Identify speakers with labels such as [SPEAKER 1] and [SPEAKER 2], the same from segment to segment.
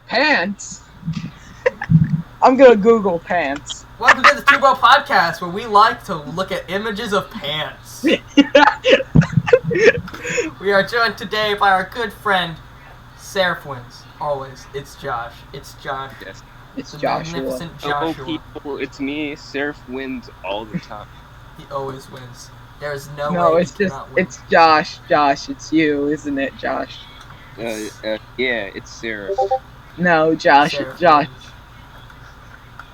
[SPEAKER 1] Pants? I'm gonna Google pants.
[SPEAKER 2] Welcome to the Two Bro Podcast, where we like to look at images of pants. We are joined today by our good friend, Seraph wins. Always. It's Josh. It's Josh.
[SPEAKER 3] Yes.
[SPEAKER 1] It's
[SPEAKER 2] The
[SPEAKER 1] Joshua.
[SPEAKER 2] magnificent
[SPEAKER 3] Hello,
[SPEAKER 2] Joshua.
[SPEAKER 3] people. It's me. Seraph wins all the time.
[SPEAKER 2] He always wins. There is no
[SPEAKER 1] No,
[SPEAKER 2] way
[SPEAKER 1] it's
[SPEAKER 2] he
[SPEAKER 1] just,
[SPEAKER 2] cannot win.
[SPEAKER 1] it's Josh. Josh, it's you, isn't it, Josh?
[SPEAKER 3] Yeah, it's Seraph.
[SPEAKER 1] No, Josh,
[SPEAKER 2] Seraph
[SPEAKER 1] Josh,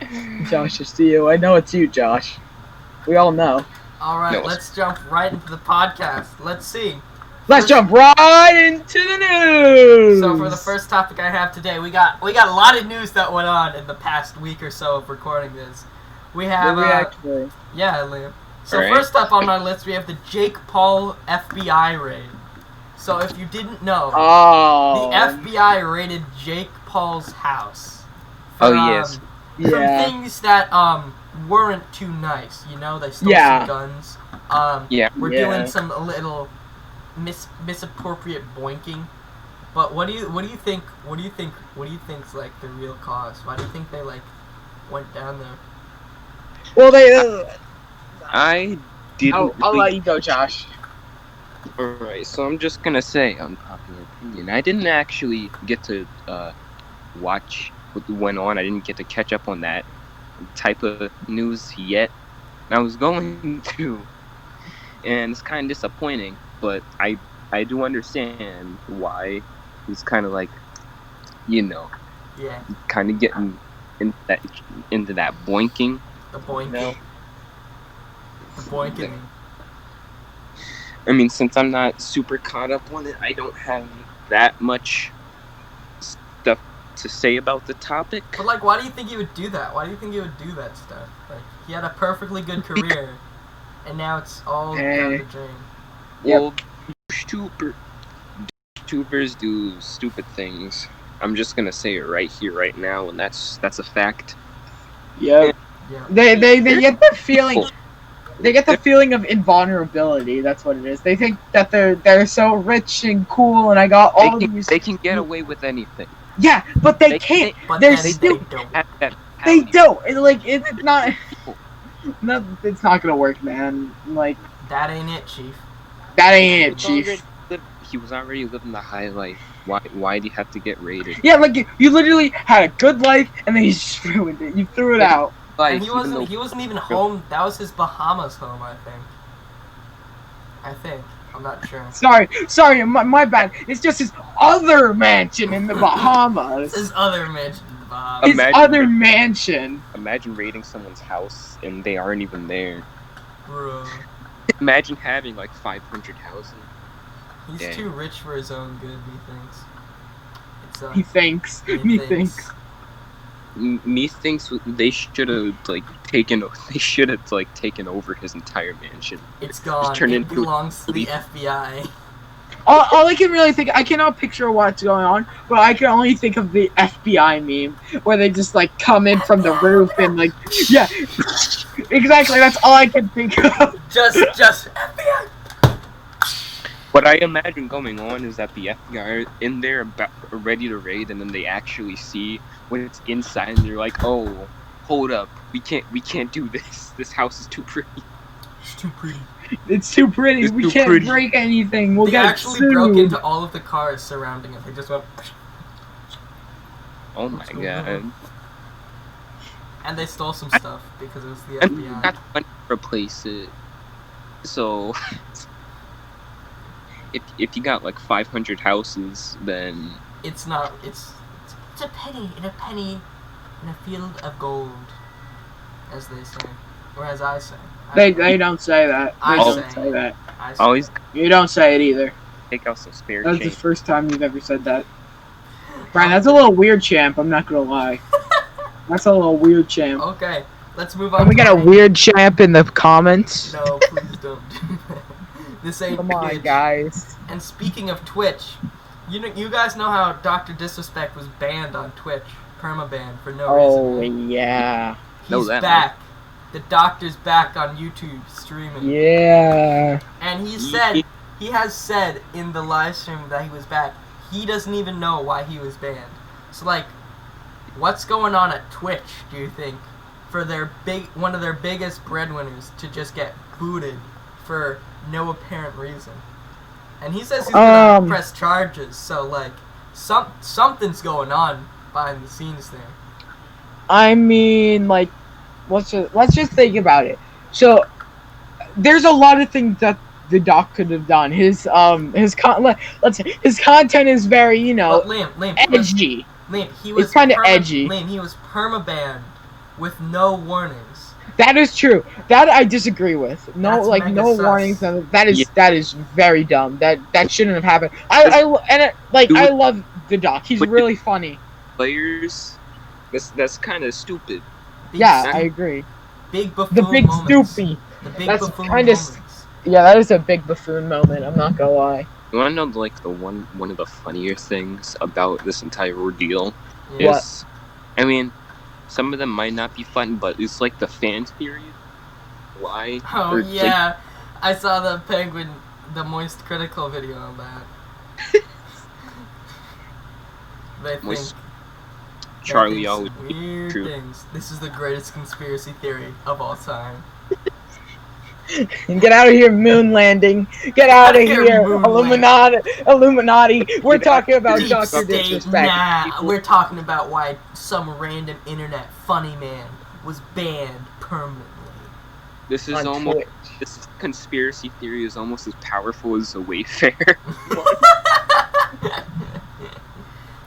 [SPEAKER 2] wins.
[SPEAKER 1] Josh, it's you. I know it's you, Josh. We all know.
[SPEAKER 2] Alright,
[SPEAKER 3] No.
[SPEAKER 2] let's jump right into the podcast. Let's see.
[SPEAKER 1] Let's jump right into the news.
[SPEAKER 2] So for the first topic I have today, we got a lot of news that went on in the past week or so of recording this. We have
[SPEAKER 1] actually.
[SPEAKER 2] yeah, Liam. So
[SPEAKER 3] Alright.
[SPEAKER 2] first up on my list, we have the Jake Paul FBI raid. So if you didn't know,
[SPEAKER 1] Oh.
[SPEAKER 2] the FBI raided Jake Paul's house. For,
[SPEAKER 3] Oh, yes.
[SPEAKER 2] From
[SPEAKER 1] Yeah.
[SPEAKER 2] things that weren't too nice. You know, they stole
[SPEAKER 1] Yeah.
[SPEAKER 2] some guns.
[SPEAKER 3] Yeah.
[SPEAKER 2] We're
[SPEAKER 1] Yeah.
[SPEAKER 2] doing some little misappropriate boinking. But what do you think? What do you think's like the real cause? Why do you think they like went down there?
[SPEAKER 1] Well, they.
[SPEAKER 3] I didn't.
[SPEAKER 1] I'll let you go, Josh.
[SPEAKER 3] Alright, so I'm just gonna say unpopular opinion. I didn't actually get to watch what went on. I didn't get to catch up on that type of news yet. And I was going to, and it's kind of disappointing. But I do understand why he's kind of like,
[SPEAKER 2] Yeah,
[SPEAKER 3] kind of getting into that boinking.
[SPEAKER 2] the boinking.
[SPEAKER 3] No.
[SPEAKER 2] The boinking.
[SPEAKER 3] I mean, since I'm not super caught up on it, I don't have that much stuff to say about the topic.
[SPEAKER 2] But like, why do you think he would do that? Why do you think he would do that stuff? Like, he had a perfectly good career, and now it's all down the drain.
[SPEAKER 3] Well, YouTubers do stupid things. I'm just gonna say it right here, right now, and that's a fact.
[SPEAKER 1] Yep.
[SPEAKER 2] Yeah.
[SPEAKER 1] They get the feeling. They get the feeling of invulnerability. That's what it is. They think that they're so rich and cool, and I got all these.
[SPEAKER 3] They can get away with anything.
[SPEAKER 1] Yeah, but they can't.
[SPEAKER 2] But
[SPEAKER 1] They're
[SPEAKER 2] then
[SPEAKER 1] still.
[SPEAKER 2] they don't.
[SPEAKER 3] Have that
[SPEAKER 1] They
[SPEAKER 3] mentality.
[SPEAKER 1] don't. It's not. No, it's not gonna work, man. Like
[SPEAKER 2] That ain't it, Chief.
[SPEAKER 1] that ain't it, Chief.
[SPEAKER 3] He was already living the high life. Why do you have to get raided?
[SPEAKER 1] Yeah, like you literally had a good life, and then you just ruined it. You threw it out.
[SPEAKER 3] Like,
[SPEAKER 2] And he wasn't even home. That was his Bahamas home, I think. I'm not sure.
[SPEAKER 1] Sorry, my bad. It's just his other mansion in the Bahamas.
[SPEAKER 2] His other mansion in the Bahamas.
[SPEAKER 1] His
[SPEAKER 3] Imagine-
[SPEAKER 1] other mansion.
[SPEAKER 3] Imagine raiding someone's house and they aren't even there.
[SPEAKER 2] Bro.
[SPEAKER 3] Imagine having like 500 houses.
[SPEAKER 2] He's
[SPEAKER 3] Yeah.
[SPEAKER 2] too rich for his own good, he thinks. It's,
[SPEAKER 1] He thinks. He thinks.
[SPEAKER 3] Me thinks they should have taken over his entire mansion.
[SPEAKER 2] It's gone.
[SPEAKER 3] turned
[SPEAKER 2] It
[SPEAKER 3] into-
[SPEAKER 2] belongs to the FBI.
[SPEAKER 1] All I can really think, I cannot picture what's going on, but I can only think of the FBI meme where they just like come in from the roof and like, yeah, exactly. That's all I can think of.
[SPEAKER 2] Just FBI.
[SPEAKER 3] What I imagine going on is that the FBI are in there ready to raid, and then they actually see what's inside, and they're like, "Oh, hold up, we can't do this. This house is too pretty."
[SPEAKER 2] It's too pretty.
[SPEAKER 1] It's too pretty.
[SPEAKER 3] It's
[SPEAKER 1] We
[SPEAKER 3] too
[SPEAKER 1] can't
[SPEAKER 3] pretty.
[SPEAKER 1] break anything. We'll
[SPEAKER 2] They
[SPEAKER 1] get
[SPEAKER 2] actually
[SPEAKER 1] sued.
[SPEAKER 2] broke into all of the cars surrounding it. They just went,
[SPEAKER 3] Oh my
[SPEAKER 2] What's going
[SPEAKER 3] god!
[SPEAKER 2] on? and they stole some stuff because it was the
[SPEAKER 3] And
[SPEAKER 2] FBI.
[SPEAKER 3] not money to replace it. So, if you got like 500 houses, then
[SPEAKER 2] It's not. It's a penny in a field of gold, as they say, or as I say.
[SPEAKER 1] They don't say that. They
[SPEAKER 2] I
[SPEAKER 1] don't
[SPEAKER 2] say.
[SPEAKER 1] say that.
[SPEAKER 2] I say.
[SPEAKER 3] always
[SPEAKER 1] You don't say it either.
[SPEAKER 3] take out some spare
[SPEAKER 1] That's the
[SPEAKER 3] change.
[SPEAKER 1] first time you've ever said that. Brian, that's a little weird, champ. I'm not gonna lie. That's a little weird, champ.
[SPEAKER 2] Okay, let's move on.
[SPEAKER 1] Can we get a weird champ in the comments?
[SPEAKER 2] No, please don't do that. This ain't
[SPEAKER 1] Come on,
[SPEAKER 2] Twitch.
[SPEAKER 1] guys.
[SPEAKER 2] And speaking of Twitch, you guys know how Dr. Disrespect was banned on Twitch, perma-banned for no
[SPEAKER 1] Oh,
[SPEAKER 2] reason. Right?
[SPEAKER 1] yeah.
[SPEAKER 3] Know
[SPEAKER 2] He's
[SPEAKER 3] that,
[SPEAKER 2] back. The doctor's back on YouTube streaming.
[SPEAKER 1] Yeah.
[SPEAKER 2] And he has said in the live stream that he was back, he doesn't even know why he was banned. So like, What's going on at Twitch, do you think, for one of their biggest breadwinners to just get booted for no apparent reason? And he says he's gonna press charges, so like something's going on behind the scenes there.
[SPEAKER 1] I mean, like, let's just think about it. So there's a lot of things that the doc could have done. His content is very, edgy.
[SPEAKER 2] He was
[SPEAKER 1] kind of edgy.
[SPEAKER 2] He was permabanned with no warnings.
[SPEAKER 1] That is true. That I disagree with. No,
[SPEAKER 2] That's
[SPEAKER 1] no
[SPEAKER 2] sus.
[SPEAKER 1] warnings. That is very dumb. That shouldn't have happened. I love the doc. He's really funny.
[SPEAKER 3] Players, that's kind of stupid.
[SPEAKER 1] I agree.
[SPEAKER 2] Big buffoon
[SPEAKER 1] The big
[SPEAKER 2] moments.
[SPEAKER 1] stoopy.
[SPEAKER 2] The big
[SPEAKER 1] That's
[SPEAKER 2] buffoon
[SPEAKER 1] kind of.
[SPEAKER 2] moments.
[SPEAKER 1] Yeah, that is a big buffoon moment. I'm not gonna lie.
[SPEAKER 3] You wanna know like one of the funnier things about this entire ordeal
[SPEAKER 2] Yeah.
[SPEAKER 3] is, I mean, some of them might not be fun, but it's like the fan theory. Why?
[SPEAKER 2] Oh
[SPEAKER 3] Or,
[SPEAKER 2] yeah, I saw the Moist Critical video on that. They think
[SPEAKER 3] Moist- Charlie
[SPEAKER 2] they think
[SPEAKER 3] always
[SPEAKER 2] some weird
[SPEAKER 3] true.
[SPEAKER 2] things. This is the greatest conspiracy theory of all time.
[SPEAKER 1] Get out of here, moon landing. Get out of here,
[SPEAKER 2] moon
[SPEAKER 1] Illuminati. We're talking about
[SPEAKER 2] Deep
[SPEAKER 1] Dr.
[SPEAKER 2] State,
[SPEAKER 1] Disrespect.
[SPEAKER 2] nah. We're talking about why some random internet funny man was banned permanently.
[SPEAKER 3] This is
[SPEAKER 1] On
[SPEAKER 3] almost
[SPEAKER 1] Twitch.
[SPEAKER 3] this conspiracy theory is almost as powerful as a Wayfair.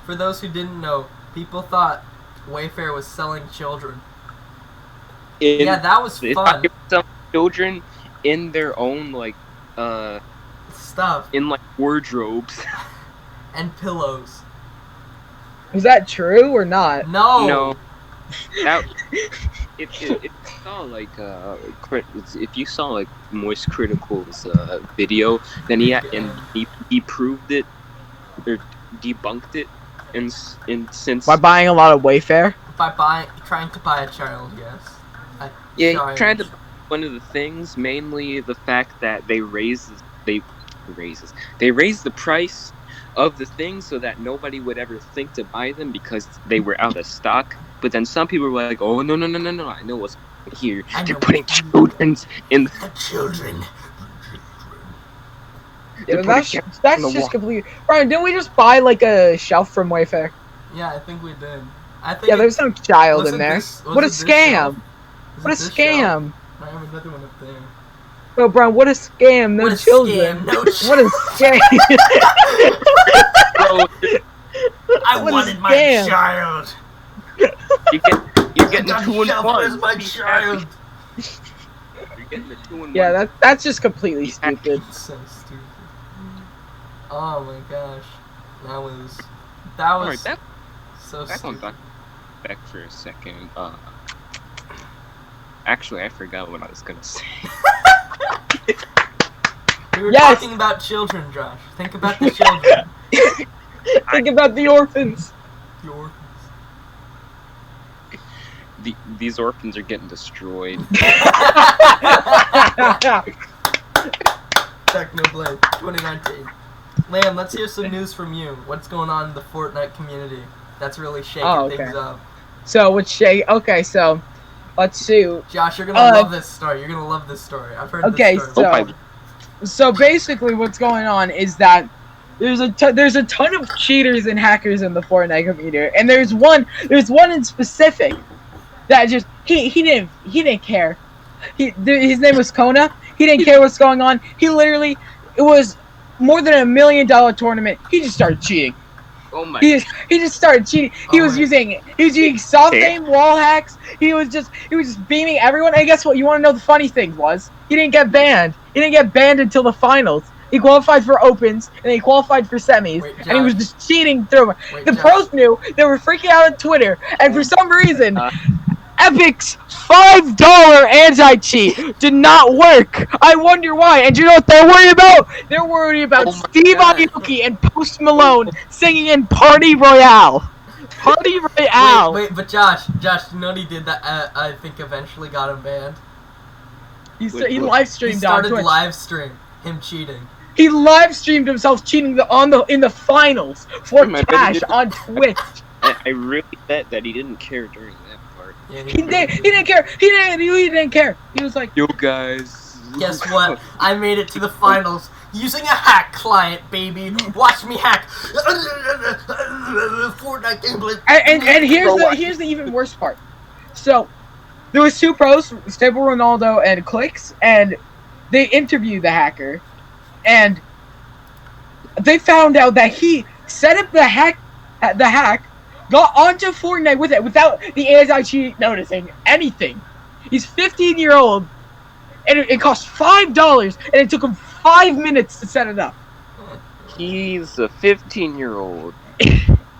[SPEAKER 2] For those who didn't know, people thought Wayfair was selling children. Yeah, that was
[SPEAKER 3] They
[SPEAKER 2] fun.
[SPEAKER 3] thought they were selling children in their own
[SPEAKER 2] Stuff
[SPEAKER 3] in wardrobes.
[SPEAKER 2] and pillows.
[SPEAKER 1] Is that true or not?
[SPEAKER 2] No.
[SPEAKER 3] No, that if you saw Moist Critical's video, then he proved it or debunked it, and since
[SPEAKER 1] By buying a lot of Wayfair?
[SPEAKER 2] By trying to buy a child, yes.
[SPEAKER 3] he
[SPEAKER 2] child.
[SPEAKER 3] tried to. One of the things, mainly the fact that they raised the price of the things so that nobody would ever think to buy them because they were out of stock. But then some people were like, "Oh no! I know what's here. They're putting children's in
[SPEAKER 2] the children."
[SPEAKER 1] Yeah, that's just completely. Brian, didn't we just buy a shelf from Wayfair?
[SPEAKER 2] Yeah, I think we did.
[SPEAKER 1] Yeah, there's no child in there.
[SPEAKER 2] This,
[SPEAKER 1] what a scam! What a scam!
[SPEAKER 2] I have another one up there.
[SPEAKER 1] Oh, Brian, what a scam! No
[SPEAKER 2] What a
[SPEAKER 1] children.
[SPEAKER 2] scam, no
[SPEAKER 1] What a scam!
[SPEAKER 3] Bro,
[SPEAKER 2] I
[SPEAKER 1] What a
[SPEAKER 2] wanted my
[SPEAKER 1] scam.
[SPEAKER 2] child.
[SPEAKER 3] you're getting
[SPEAKER 2] Got
[SPEAKER 3] the 2 in
[SPEAKER 2] shelf,
[SPEAKER 3] 1.
[SPEAKER 2] where's my child?
[SPEAKER 3] You're getting the 2 in 1.
[SPEAKER 1] Yeah, that's just completely stupid.
[SPEAKER 2] It's so stupid. Oh my gosh, that was
[SPEAKER 3] Alright,
[SPEAKER 2] so
[SPEAKER 3] back on
[SPEAKER 2] stupid.
[SPEAKER 3] back for a second. Actually, I forgot what I was gonna say.
[SPEAKER 2] We were
[SPEAKER 1] Yes.
[SPEAKER 2] talking about children, Josh. Think about the children.
[SPEAKER 1] Think about the orphans.
[SPEAKER 2] The orphans.
[SPEAKER 3] These orphans are getting destroyed.
[SPEAKER 2] Technoblade 2019. Liam, let's hear some news from you. What's going on in the Fortnite community that's really shaking things up?
[SPEAKER 1] So, so, let's see.
[SPEAKER 2] Josh, you're gonna love this story. You're gonna love this story. I've heard
[SPEAKER 1] Okay,
[SPEAKER 2] this story.
[SPEAKER 1] so basically what's going on is that there's a ton of cheaters and hackers in the Fortnite community, and there's one in specific that just he didn't care. His name was Kona. He didn't care what's going on. It was more than $1 million tournament. He just started cheating.
[SPEAKER 3] Oh my!
[SPEAKER 1] He just started cheating. He was using soft aim wall hacks. He was just beaming everyone. And guess what? You want to know the funny thing was? He didn't get banned. He didn't get banned until the finals. He qualified for opens and he qualified for semis, and he was just cheating through them. The pros knew. They were freaking out on Twitter, and for some reason, Epic's $5 anti-cheat did not work. I wonder why. And you know what they're worried about? They're worried about Steve Aoki and Post Malone singing in Party Royale. Party Royale.
[SPEAKER 2] Wait, but Josh, you know what he did that I think eventually got him banned?
[SPEAKER 1] He live streamed
[SPEAKER 2] He started
[SPEAKER 1] on Twitch.
[SPEAKER 2] live stream him cheating.
[SPEAKER 1] He live streamed himself cheating in the finals for cash on Twitch.
[SPEAKER 3] I really bet that he didn't care during that part.
[SPEAKER 2] Yeah,
[SPEAKER 1] He didn't care. He didn't care. He was like,
[SPEAKER 3] Yo, guys.
[SPEAKER 2] Guess what? I made it to the finals using a hack client, baby. Watch me hack. Fortnite gameplay.
[SPEAKER 1] And here's the even worse part. So there was two pros, Stable Ronaldo and Clicks, and they interviewed the hacker, and they found out that he set up the hack, got onto Fortnite with it without the anti-cheat noticing anything. He's 15-year-old, and it cost $5, and it took him 5 minutes to set it up.
[SPEAKER 3] He's a 15-year-old.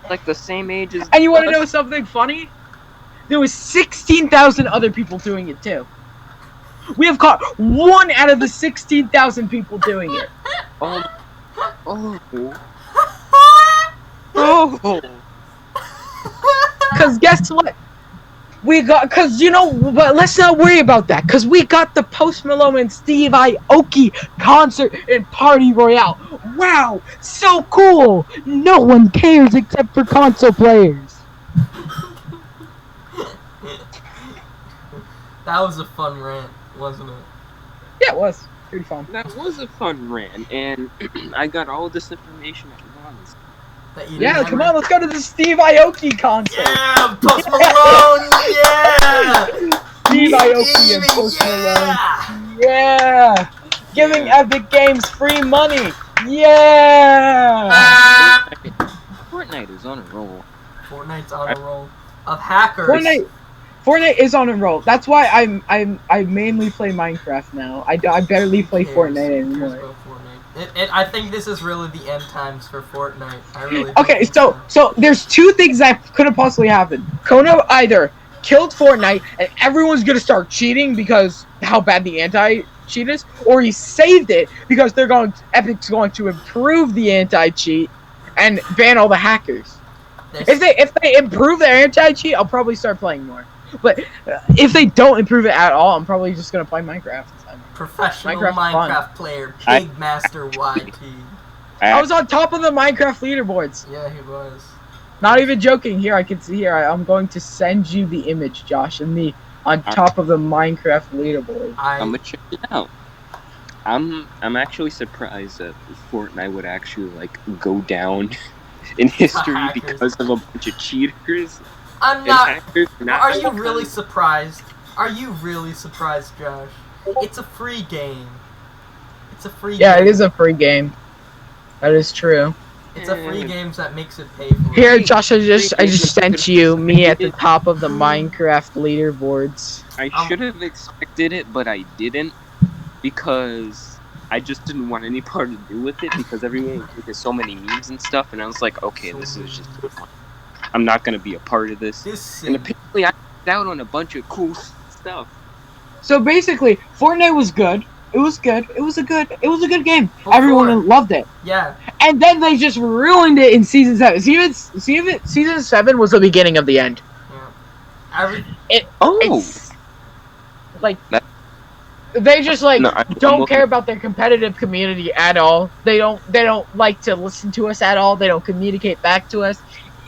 [SPEAKER 3] Like the same age as.
[SPEAKER 1] And you want to know something funny? There was 16,000 other people doing it too. We have caught 1 out of the 16,000 people doing it.
[SPEAKER 3] Oh.
[SPEAKER 1] Cause guess what? But let's not worry about that. Cause we got the Post Malone and Steve Aoki concert in Party Royale. Wow, so cool. No one cares except for console players.
[SPEAKER 2] That was a fun rant, wasn't it?
[SPEAKER 1] Yeah, it was pretty fun.
[SPEAKER 3] That was a fun rant, and I got all this information at once.
[SPEAKER 1] Yeah, come on, let's go to the Steve Aoki concert.
[SPEAKER 2] Yeah, Post Malone, yeah!
[SPEAKER 1] Steve Aoki and Post Malone. Yeah! Giving Epic Games free money. Yeah!
[SPEAKER 3] Fortnite is on a roll.
[SPEAKER 2] Fortnite's on a roll of hackers.
[SPEAKER 1] Fortnite is on a roll. That's why I mainly play Minecraft now. I barely play Fortnite anymore.
[SPEAKER 2] I think this is really the end times for Fortnite. I really
[SPEAKER 1] okay, so there's two things that could have possibly happened. Kono either killed Fortnite and everyone's gonna start cheating because how bad the anti-cheat is, or he saved it because Epic's going to improve the anti-cheat and ban all the hackers. If they improve their anti-cheat, I'll probably start playing more. But if they don't improve it at all, I'm probably just gonna play Minecraft.
[SPEAKER 2] Professional Minecraft player, Pigmaster YT.
[SPEAKER 1] I was on top of the Minecraft leaderboards.
[SPEAKER 2] Yeah, he was.
[SPEAKER 1] Not even joking. Here, I can see here. I'm going to send you the image, Josh, and me on top of the Minecraft leaderboard.
[SPEAKER 3] I'm gonna check it out. I'm actually surprised that Fortnite would actually like go down in history because of a bunch of cheaters.
[SPEAKER 2] I'm not. Are you really surprised? Are you really surprised, Josh? It's a free game. It's a free game.
[SPEAKER 1] Yeah, it is a free game. That is true.
[SPEAKER 2] It's a free game that makes it pay for it.
[SPEAKER 1] Here, Josh, I just sent you me at the top of the Minecraft leaderboards.
[SPEAKER 3] I should have expected it, but I didn't because I just didn't want any part to do with it because everyone was making so many memes and stuff, and I was like, okay, this is just fun. I'm not gonna be a part of this. And apparently, I missed out on a bunch of cool stuff.
[SPEAKER 1] So basically, Fortnite was good. It was good. It was a good game. Everyone loved it.
[SPEAKER 2] Yeah.
[SPEAKER 1] And then they just ruined it in season 7. Season 7 was the beginning of the end.
[SPEAKER 2] Yeah.
[SPEAKER 1] They just don't care about their competitive community at all. They don't like to listen to us at all. They don't communicate back to us.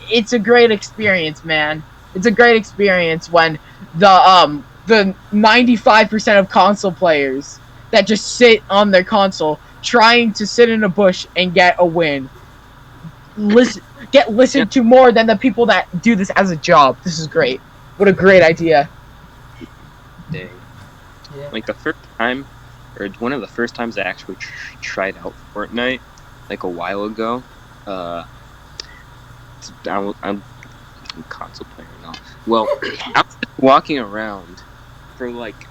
[SPEAKER 1] It's a great experience, man. It's a great experience when the 95% of console players that just sit on their console trying to sit in a bush and get a win get listened to more than the people that do this as a job. This is great. What a great idea.
[SPEAKER 3] Yeah. Like the first time, or one of the first times I actually tried out Fortnite, like a while ago. I'm a console player now. Well, I was walking around for like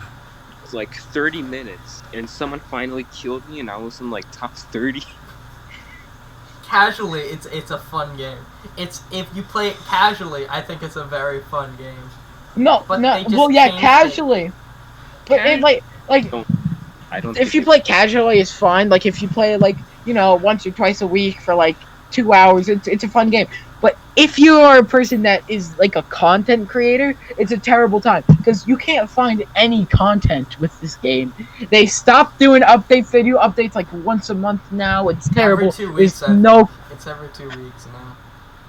[SPEAKER 3] 30 minutes, and someone finally killed me, and I was in like top 30.
[SPEAKER 2] Casually, it's a fun game. If you play it casually, I think it's a very fun game.
[SPEAKER 1] Casually. But I don't. If you play casually, it's fine. Like if you play once or twice a week for like 2 hours, it's a fun game. But if you are a person that is like a content creator, it's a terrible time because you can't find any content with this game. They stopped doing updates. They do updates like once a month now. It's terrible.
[SPEAKER 2] Every 2 weeks.
[SPEAKER 1] It's every 2 weeks
[SPEAKER 2] now.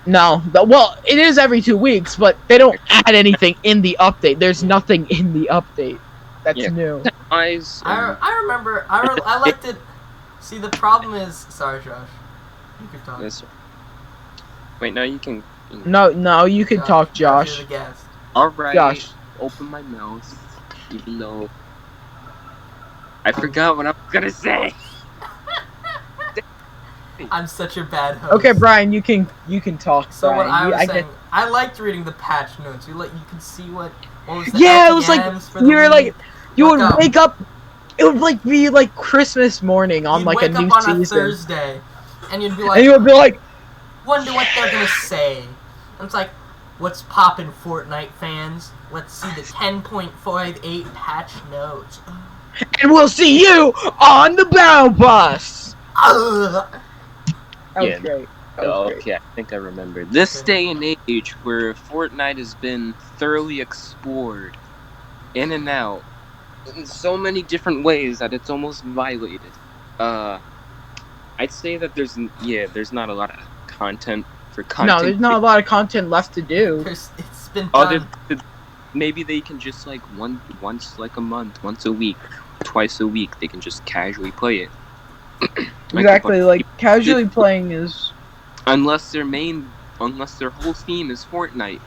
[SPEAKER 1] No, well, it is every 2 weeks, but they don't add anything in the update. There's nothing in the update that's new.
[SPEAKER 2] I remember. I liked it. See, the problem is. Sorry, Josh. You can talk.
[SPEAKER 3] Yes. Wait, no, you can.
[SPEAKER 1] No, you can talk, Josh.
[SPEAKER 2] You're the guest.
[SPEAKER 3] All right.
[SPEAKER 1] Josh.
[SPEAKER 3] Open my mouth, even though I forgot what I was gonna say.
[SPEAKER 2] I'm such a bad host.
[SPEAKER 1] Okay, Brian, you can talk.
[SPEAKER 2] So
[SPEAKER 1] Brian.
[SPEAKER 2] what I was saying, I liked reading the patch notes. You can see what was the
[SPEAKER 1] it was like
[SPEAKER 2] you
[SPEAKER 1] were like you would wake up. It would like be like Christmas morning on like a new season.
[SPEAKER 2] On a Thursday, and you'd be like,
[SPEAKER 1] and you would be like,
[SPEAKER 2] wonder what they're gonna say. And it's like, what's poppin', Fortnite fans? Let's see the 10.58 patch notes.
[SPEAKER 1] And we'll see you on the Battle Bus. That was great.
[SPEAKER 3] Okay, I think I remember. This day and age where Fortnite has been thoroughly explored in and out in so many different ways that it's almost violated. I'd say that there's not a lot of content for content.
[SPEAKER 1] No, there's not a lot of content left to do.
[SPEAKER 2] It's been done.
[SPEAKER 3] Maybe they can just like once like a month, once a week, twice a week, they can just casually play it.
[SPEAKER 1] Exactly, like casually playing is.
[SPEAKER 3] Unless their whole theme is Fortnite.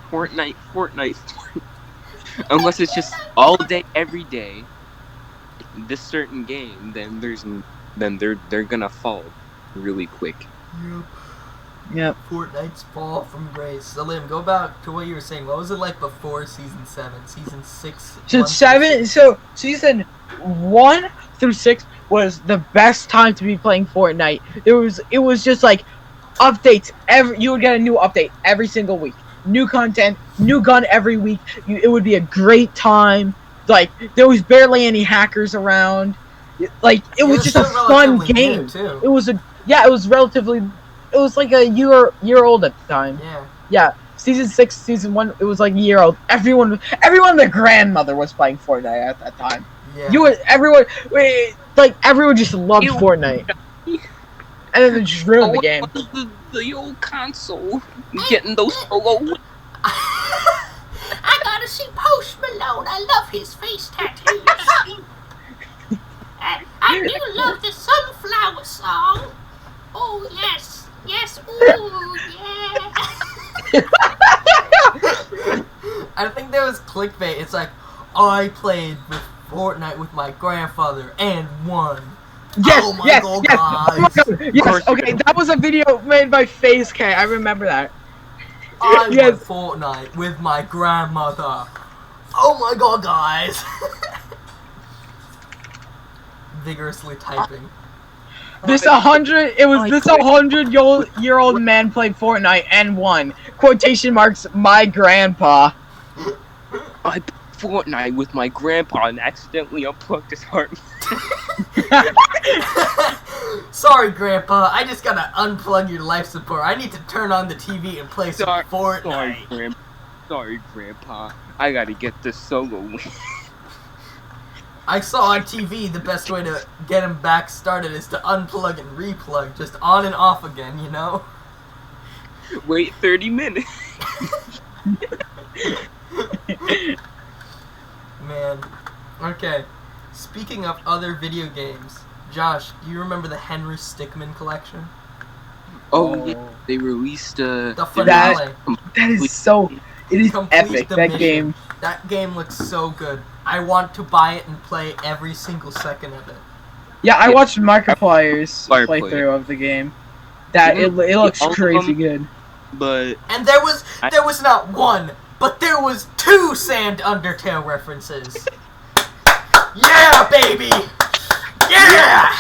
[SPEAKER 3] Unless it's just all day, every day, this certain game, then they're gonna fall really quick.
[SPEAKER 1] Yep.
[SPEAKER 2] Fortnite's fall from grace. So Liam, go back to what you were saying. What was it like before season 7? Season 6?
[SPEAKER 1] So season 1 through 6 was the best time to be playing Fortnite. It was just like updates you would get a new update every single week. New content, new gun every week. It would be a great time. Like there was barely any hackers around. Like it was just a fun game. It was like a year old at the time. Yeah. Season 6, season 1, it was like a year old. Everyone their grandmother was playing Fortnite at that time.
[SPEAKER 2] Yeah.
[SPEAKER 1] Everyone just loved Fortnite. And then they just ruined the game.
[SPEAKER 3] The old console. Getting those solo.
[SPEAKER 2] I gotta see Post Malone. I love his face tattoos. I do love the Sunflower song. Oh, yes. Yes, ooh, yeah. I think there was clickbait. It's like, I played with Fortnite with my grandfather and won.
[SPEAKER 1] Yes,
[SPEAKER 2] oh my
[SPEAKER 1] yes,
[SPEAKER 2] God,
[SPEAKER 1] yes,
[SPEAKER 2] guys.
[SPEAKER 1] oh yes, okay, that was a video made by Face K. I remember that.
[SPEAKER 2] I won Fortnite with my grandmother. Oh my God, guys. Vigorously typing.
[SPEAKER 1] This 100-year-old man played Fortnite and won. Quotation marks, my grandpa.
[SPEAKER 3] I played Fortnite with my grandpa and accidentally unplugged his heart.
[SPEAKER 2] Sorry, Grandpa. I just gotta unplug your life support. I need to turn on the TV and play some Fortnite.
[SPEAKER 3] Sorry, Grandpa. I gotta get this solo win.
[SPEAKER 2] I saw on TV the best way to get him back started is to unplug and replug, just on and off again, you know?
[SPEAKER 3] Wait 30 minutes.
[SPEAKER 2] Man. Okay. Speaking of other video games, Josh, do you remember the Henry Stickmin collection?
[SPEAKER 3] Oh, yeah. They released
[SPEAKER 2] the finale.
[SPEAKER 1] That is so... It is epic, that game.
[SPEAKER 2] That game looks so good. I want to buy it and play every single second of it.
[SPEAKER 1] Yeah, I watched Markiplier's playthrough of the game. It looks crazy good.
[SPEAKER 3] But
[SPEAKER 2] and there was not one, but there was 2 Sand Undertale references. Yeah, baby! Yeah!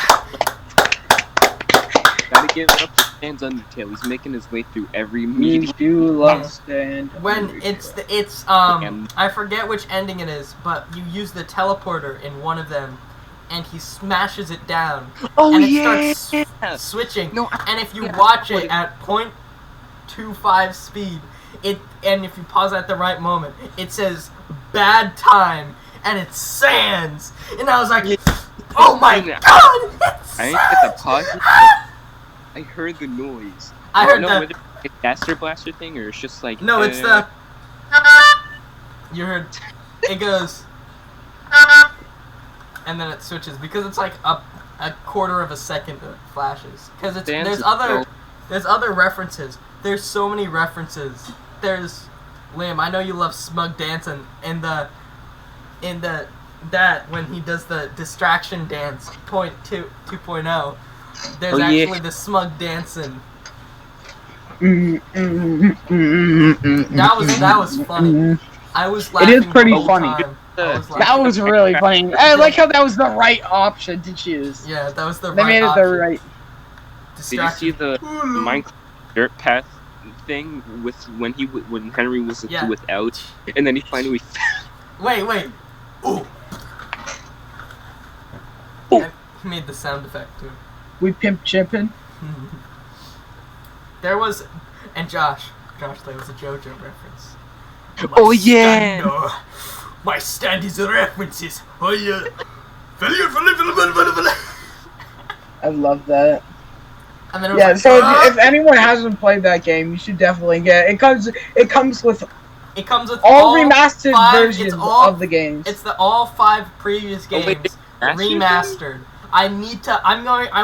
[SPEAKER 3] Gotta give it up to Sand Undertale. He's making his way through every meeting.
[SPEAKER 1] You do love Sand.
[SPEAKER 2] When
[SPEAKER 1] Undertale.
[SPEAKER 2] I forget which ending it is, but you use the teleporter in one of them, and he smashes it down.
[SPEAKER 1] Oh,
[SPEAKER 2] and it starts switching.
[SPEAKER 3] No,
[SPEAKER 2] and if you watch it at 0.25 speed, and if you pause at the right moment, it says bad time, and it's Sands. And I was like, oh my God! It's
[SPEAKER 3] I didn't get the pause. I heard the noise.
[SPEAKER 2] I heard
[SPEAKER 3] whether
[SPEAKER 2] the.
[SPEAKER 3] it's a Gaster Blaster thing or it's just like.
[SPEAKER 2] No, it's the. You heard. It goes. And then it switches because it's like a quarter of a second that flashes. Because it's there's other references. There's so many references. There's Liam. I know you love Smug Dancing in the that when he does the distraction dance 2.0. There's actually the Smug Dancing. That was funny. I was laughing.
[SPEAKER 1] It is pretty
[SPEAKER 2] the whole
[SPEAKER 1] funny.
[SPEAKER 2] Time.
[SPEAKER 1] That was really funny. I like how that was the right option to choose.
[SPEAKER 2] Yeah, that was the
[SPEAKER 1] they
[SPEAKER 2] right
[SPEAKER 1] made it
[SPEAKER 2] option.
[SPEAKER 1] the right.
[SPEAKER 3] Did you see the Minecraft dirt path thing with when Henry was without, and then he finally.
[SPEAKER 2] Wait. Ooh. Yeah, he made the sound effect too.
[SPEAKER 1] We pimp chimpin'.
[SPEAKER 2] There was, and Josh, there was a JoJo reference.
[SPEAKER 3] Oh yeah.
[SPEAKER 2] My stand is references. Oh yeah.
[SPEAKER 1] I love that.
[SPEAKER 2] And then it was
[SPEAKER 1] Yeah,
[SPEAKER 2] like,
[SPEAKER 1] so if anyone hasn't played that game, you should definitely get it. It comes with all remastered versions of the games.
[SPEAKER 2] It's all 5 previous games remastered. I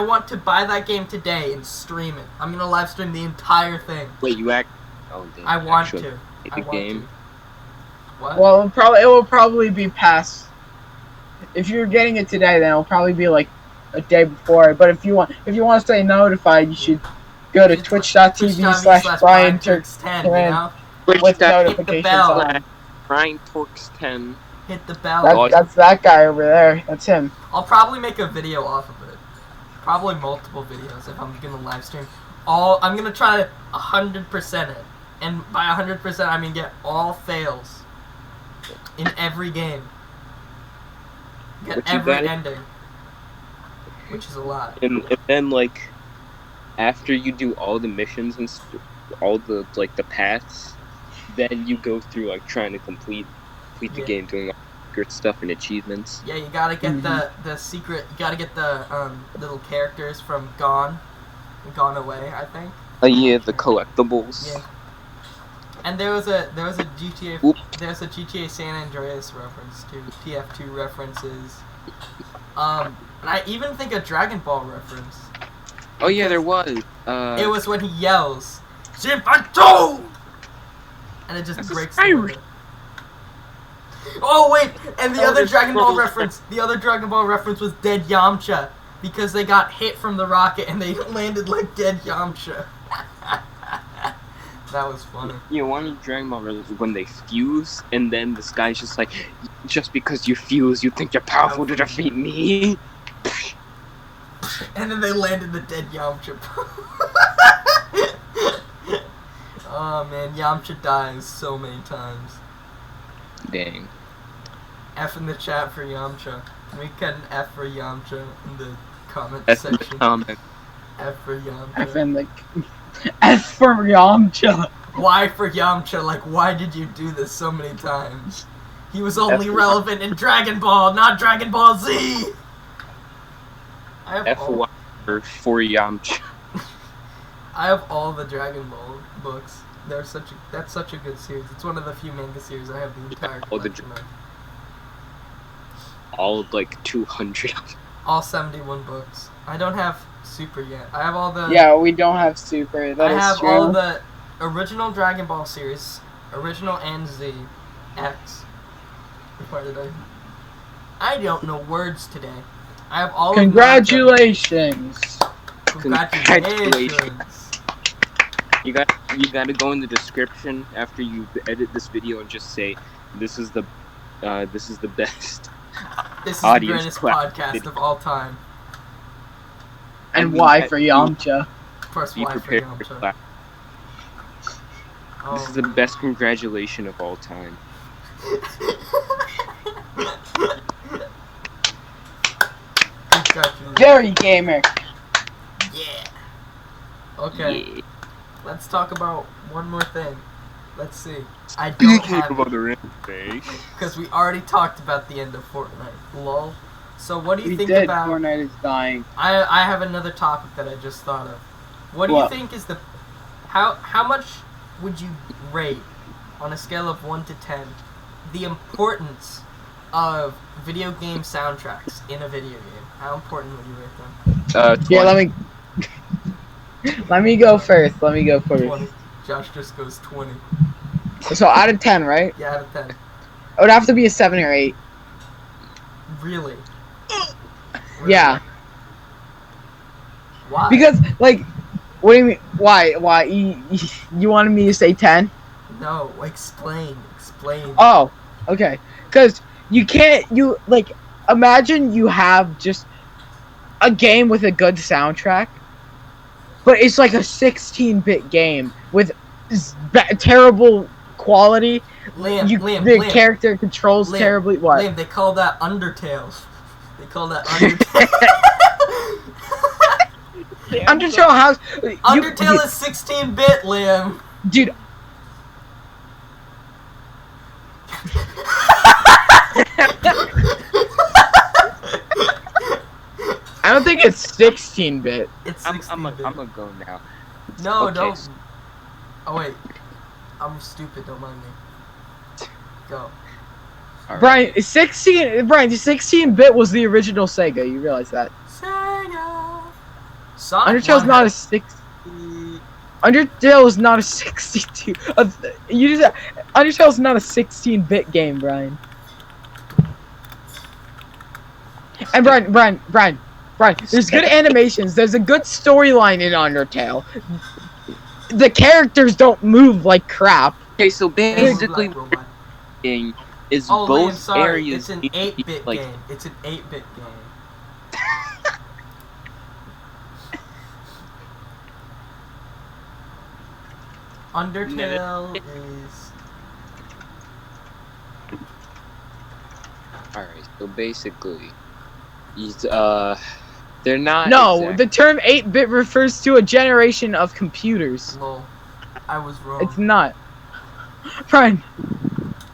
[SPEAKER 2] want to buy that game today and stream it. I'm gonna live stream the entire thing.
[SPEAKER 3] Wait, you act? Oh, damn.
[SPEAKER 2] I want to.
[SPEAKER 3] The game.
[SPEAKER 2] What?
[SPEAKER 1] Well, it will probably be past. If you're getting it today, then it'll probably be like a day before. But if you want to stay notified, you should go to twitch.tv/BrianTurks10
[SPEAKER 2] you know?
[SPEAKER 1] with notifications on.
[SPEAKER 3] BrianTurks10.
[SPEAKER 2] Hit the bell.
[SPEAKER 1] That's that guy over there. That's him.
[SPEAKER 2] I'll probably make a video off of it. Probably multiple videos if I'm gonna live stream. I'm gonna try to 100% it, and by 100% I mean get all fails in every game. Get every ending, which is a lot.
[SPEAKER 3] And then like after you do all the missions and all the the paths, then you go through like trying to complete the game, doing all secret stuff and achievements.
[SPEAKER 2] Yeah, you gotta get the secret. You gotta get the little characters from Gone Away, I think.
[SPEAKER 3] Yeah, the collectibles.
[SPEAKER 2] Yeah. And there was a GTA.
[SPEAKER 3] Oop.
[SPEAKER 2] There's a GTA San Andreas reference to TF2 references. And I even think a Dragon Ball reference.
[SPEAKER 3] Oh yeah, there was.
[SPEAKER 2] It was when he yells, "Zinfanto!" and it just breaks the window. Oh wait, and the other Dragon Ball reference. The other Dragon Ball reference was Dead Yamcha because they got hit from the rocket and they landed like dead Yamcha. That was funny.
[SPEAKER 3] Yeah, one of the Dragon Ball references when they fuse, and then this guy's just like, just because you fuse, you think you're powerful to defeat me.
[SPEAKER 2] And then they landed the dead Yamcha. Oh man, Yamcha dies so many times.
[SPEAKER 3] Dang.
[SPEAKER 2] F in the chat for Yamcha. Can we get an F for Yamcha in the comment
[SPEAKER 3] F
[SPEAKER 2] section?
[SPEAKER 3] in the comment.
[SPEAKER 2] F for Yamcha.
[SPEAKER 1] F for Yamcha.
[SPEAKER 2] Why for Yamcha? Like, why did you do this so many times? He was only relevant in Dragon Ball, not Dragon Ball Z!
[SPEAKER 3] F for Yamcha.
[SPEAKER 2] I have all the Dragon Ball books. That's such a good series. It's one of the few manga series I have the entire collection of.
[SPEAKER 3] All like 200.
[SPEAKER 2] All 71 books. I don't have Super yet. I have all the.
[SPEAKER 1] Yeah, we don't have Super. That is
[SPEAKER 2] have
[SPEAKER 1] true.
[SPEAKER 2] all the original Dragon Ball series, original and Z, X. Where did I don't know words today. I have all.
[SPEAKER 1] Congratulations.
[SPEAKER 2] Congratulations.
[SPEAKER 3] You gotta go in the description after you edit this video and just say, "This is the best."
[SPEAKER 2] This is the greatest podcast of all time.
[SPEAKER 1] And why for Yamcha?
[SPEAKER 2] First, why for Yamcha?
[SPEAKER 3] This is the best congratulation of all time.
[SPEAKER 1] Very gamer.
[SPEAKER 2] Yeah. Okay. Yeah. Let's talk about one more thing. Let's see. I don't have it. Because we already talked about the end of Fortnite. Lol. So what do you think about...
[SPEAKER 1] Fortnite is dying.
[SPEAKER 2] I have another topic that I just thought of. What do you think is the... How much would you rate, on a scale of 1 to 10, the importance of video game soundtracks in a video game? How important would you rate them?
[SPEAKER 1] Yeah, let me go first.
[SPEAKER 2] 20. Josh just goes 20.
[SPEAKER 1] So out of 10, right?
[SPEAKER 2] Yeah, out of 10.
[SPEAKER 1] It would have to be a 7 or 8.
[SPEAKER 2] Really?
[SPEAKER 1] Yeah.
[SPEAKER 2] Why?
[SPEAKER 1] Because, like, what do you mean? Why? You wanted me to say 10?
[SPEAKER 2] No, explain.
[SPEAKER 1] Oh, okay. Because imagine you have just a game with a good soundtrack, but it's like a 16-bit game with terrible quality.
[SPEAKER 2] Liam,
[SPEAKER 1] character controls terribly. What?
[SPEAKER 2] Liam, they call that Undertale. Undertale.
[SPEAKER 1] Undertale has...
[SPEAKER 2] Undertale is 16-bit, Liam.
[SPEAKER 1] Dude. I don't think it's 16-bit.
[SPEAKER 2] It's 16-bit.
[SPEAKER 3] I'm gonna go now.
[SPEAKER 2] No,
[SPEAKER 3] Okay.
[SPEAKER 2] don't. Oh, wait. I'm stupid, don't mind me. Go.
[SPEAKER 3] All
[SPEAKER 1] Brian, 16-bit was the original Sega. You realize that?
[SPEAKER 2] Sega. Sonic
[SPEAKER 1] Undertale's
[SPEAKER 2] 1
[SPEAKER 1] not a
[SPEAKER 2] had-
[SPEAKER 1] 6. Undertale is not a 62. Undertale's not a 16-bit game, Brian. And Brian, there's good animations. There's a good storyline in Undertale. The characters don't move like crap.
[SPEAKER 3] Okay, so basically,
[SPEAKER 2] Black Robot.
[SPEAKER 3] is
[SPEAKER 2] Oh,
[SPEAKER 3] both
[SPEAKER 2] Liam, sorry.
[SPEAKER 3] areas
[SPEAKER 2] It's an
[SPEAKER 3] need to be,
[SPEAKER 2] 8-bit
[SPEAKER 3] like,
[SPEAKER 2] game. It's an 8-bit game. Undertale is...
[SPEAKER 3] Alright, so basically, they're not.
[SPEAKER 1] No, the term 8-bit refers to a generation of computers.
[SPEAKER 2] Lol. I was wrong.
[SPEAKER 1] It's not. Brian.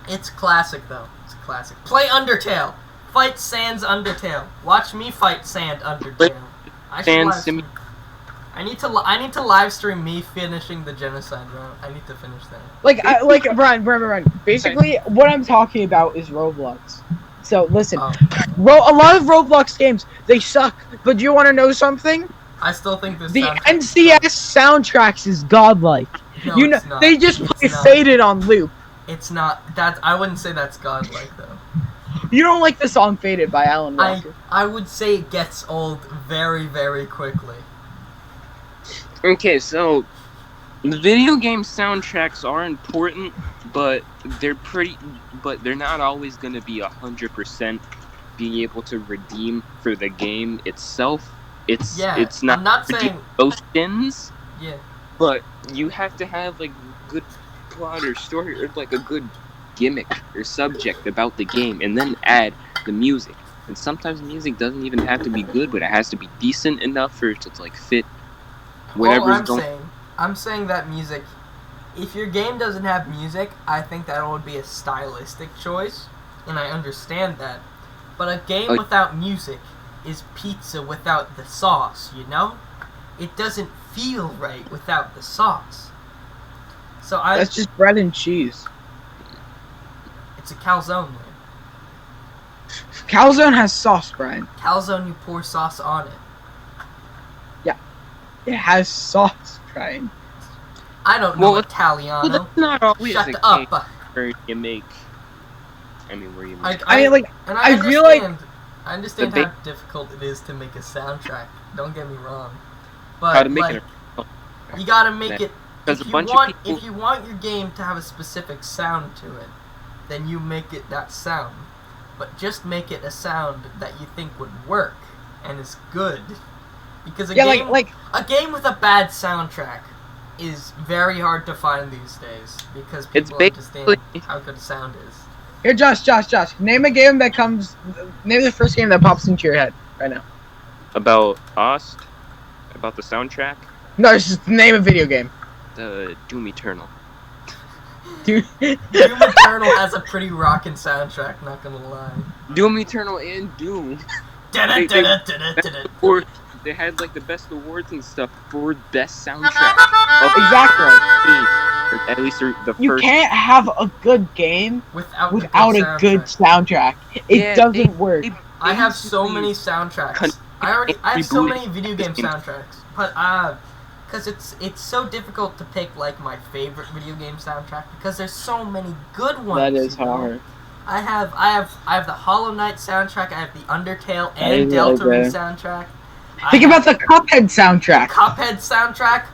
[SPEAKER 2] It's classic, though. It's classic. Play Undertale! Fight Sans Undertale. Watch me fight Sand Undertale. I should
[SPEAKER 3] Sans
[SPEAKER 2] live stream. I need to live stream me finishing the genocide round. I need to finish that.
[SPEAKER 1] Brian. Basically, what I'm talking about is Roblox. So listen,
[SPEAKER 2] Oh.
[SPEAKER 1] a lot of Roblox games, they suck. But do you want to know something?
[SPEAKER 2] I still think this
[SPEAKER 1] The
[SPEAKER 2] soundtrack
[SPEAKER 1] NCS soundtracks is godlike.
[SPEAKER 2] No,
[SPEAKER 1] You know,
[SPEAKER 2] it's not.
[SPEAKER 1] they just
[SPEAKER 2] It's
[SPEAKER 1] play
[SPEAKER 2] not.
[SPEAKER 1] Faded on loop.
[SPEAKER 2] It's not. I wouldn't say that's godlike, though.
[SPEAKER 1] You don't like the song Faded by Alan Walker.
[SPEAKER 2] I would say it gets old very, very quickly.
[SPEAKER 3] Okay, so the video game soundtracks are important, but they're not always going to be 100% being able to redeem for the game itself. It's not.
[SPEAKER 2] I'm not saying
[SPEAKER 3] those skins.
[SPEAKER 2] Yeah.
[SPEAKER 3] But you have to have like good plot or story or like a good gimmick or subject about the game, and then add the music. And sometimes music doesn't even have to be good, but it has to be decent enough for it to like fit whatever's going.
[SPEAKER 2] I'm saying that music. If your game doesn't have music, I think that would be a stylistic choice, and I understand that. But a game without music is pizza without the sauce, you know? It doesn't feel right without the sauce. So
[SPEAKER 1] That's just bread and cheese.
[SPEAKER 2] It's a calzone, man.
[SPEAKER 1] Calzone has sauce, Brian.
[SPEAKER 2] Calzone, you pour sauce on it.
[SPEAKER 1] Yeah. It has sauce, Brian.
[SPEAKER 2] I don't know
[SPEAKER 3] Well,
[SPEAKER 2] Italiano.
[SPEAKER 3] Well, that's not always
[SPEAKER 2] Shut
[SPEAKER 3] the
[SPEAKER 2] up.
[SPEAKER 3] case where you make. I mean, where you make.
[SPEAKER 2] And I
[SPEAKER 1] feel like
[SPEAKER 2] I understand
[SPEAKER 3] the
[SPEAKER 2] how difficult it is to make a soundtrack. Don't get me wrong, but
[SPEAKER 3] how to make
[SPEAKER 2] like,
[SPEAKER 3] it.
[SPEAKER 2] you gotta make it.
[SPEAKER 3] Because
[SPEAKER 2] If
[SPEAKER 3] a
[SPEAKER 2] you
[SPEAKER 3] bunch
[SPEAKER 2] want,
[SPEAKER 3] of people.
[SPEAKER 2] if you want your game to have a specific sound to it, then you make it that sound. But just make it a sound that you think would work and is good. Because a game with a bad soundtrack is very hard to find these days because people understand how good sound is.
[SPEAKER 1] Here, Josh. Name a game that comes. Name the first game that pops into your head right now.
[SPEAKER 3] About Ost? About the soundtrack?
[SPEAKER 1] No, it's just name a video game.
[SPEAKER 3] The Doom Eternal.
[SPEAKER 1] Dude.
[SPEAKER 2] Doom Eternal has a pretty rockin' soundtrack, not gonna lie.
[SPEAKER 3] Doom Eternal and Doom. they had like the best awards and stuff for best soundtrack of
[SPEAKER 1] Exactly.
[SPEAKER 3] game. Or at least the
[SPEAKER 1] You
[SPEAKER 3] first.
[SPEAKER 1] can't have a good game
[SPEAKER 2] without
[SPEAKER 1] a good soundtrack. It doesn't work.
[SPEAKER 2] I have so many soundtracks. I have so many video game soundtracks, but because it's so difficult to pick like my favorite video game soundtrack because there's so many good ones.
[SPEAKER 1] That is hard.
[SPEAKER 2] I have the Hollow Knight soundtrack. I have the Undertale and Deltarune soundtrack.
[SPEAKER 1] Think about the Cuphead soundtrack.
[SPEAKER 2] Cuphead soundtrack.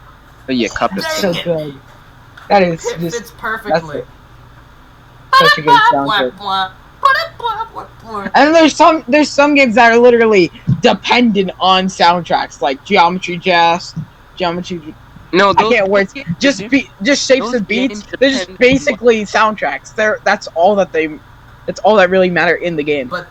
[SPEAKER 3] Oh yeah, Cuphead.
[SPEAKER 1] So good. That is
[SPEAKER 2] it
[SPEAKER 1] just
[SPEAKER 2] fits perfectly.
[SPEAKER 1] Such a good soundtrack. And there's some games that are literally dependent on soundtracks, like Geometry.
[SPEAKER 3] No,
[SPEAKER 1] I can't words. Just shapes and beats. They're just basically soundtracks. That's all that really matter in the game.
[SPEAKER 2] But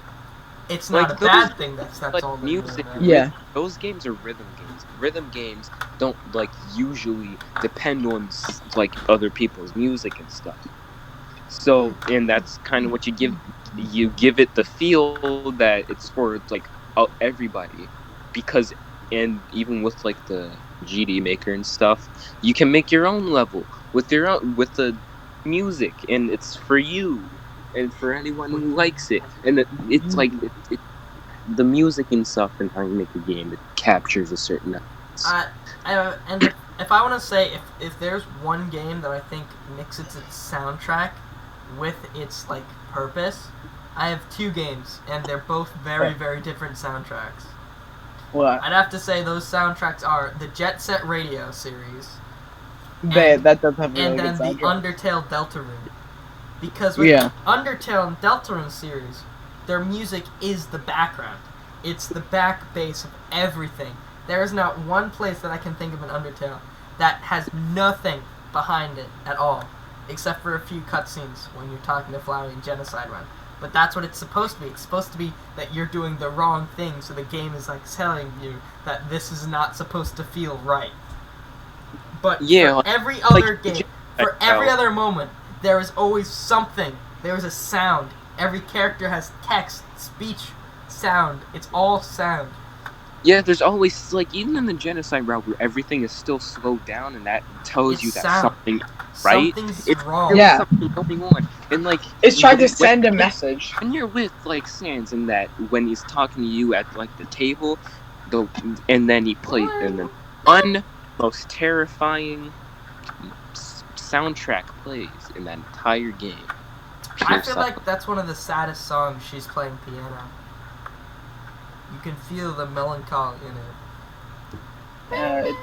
[SPEAKER 2] it's not a bad thing. That's
[SPEAKER 3] like
[SPEAKER 2] all.
[SPEAKER 3] Music.
[SPEAKER 1] Yeah.
[SPEAKER 3] Those games are rhythm games. Rhythm games don't like usually depend on like other people's music and stuff. So, and that's kind of what you give it the feel that it's for like everybody, because and even with like the GD Maker and stuff, you can make your own level with the music, and it's for you and for anyone who likes it. And it's like the music and stuff and how you make a game, it captures a certain.
[SPEAKER 2] And if I want to say if there's one game that I think mixes its soundtrack with its like purpose, I have two games, and they're both very, very different soundtracks.
[SPEAKER 1] What?
[SPEAKER 2] I'd have to say those soundtracks are the Jet Set Radio series,
[SPEAKER 1] that does have a really
[SPEAKER 2] and then
[SPEAKER 1] good
[SPEAKER 2] the
[SPEAKER 1] soundtrack.
[SPEAKER 2] Undertale Deltarune. Because with the Undertale and Deltarune series, their music is the background. It's the back base of everything. There is not one place that I can think of in Undertale that has nothing behind it at all, except for a few cutscenes when you're talking to Flowey in Genocide Run. But that's what it's supposed to be. It's supposed to be that you're doing the wrong thing, so the game is like telling you that this is not supposed to feel right. But for every other game, for every other moment, there is always something. There is a sound. Every character has text, speech, sound. It's all sound.
[SPEAKER 3] Yeah, there's always, like, even in the Genocide route where everything is still slowed down and that tells you that something, right?
[SPEAKER 2] Something's wrong.
[SPEAKER 3] There's something going on. And, like...
[SPEAKER 1] It's trying to send a message.
[SPEAKER 3] When you're with, like, Sans in that, when he's talking to you at, like, the table, and then he plays, and then most terrifying soundtrack plays in that entire game.
[SPEAKER 2] I feel like that's one of the saddest songs she's playing piano. You can feel the melancholy in it.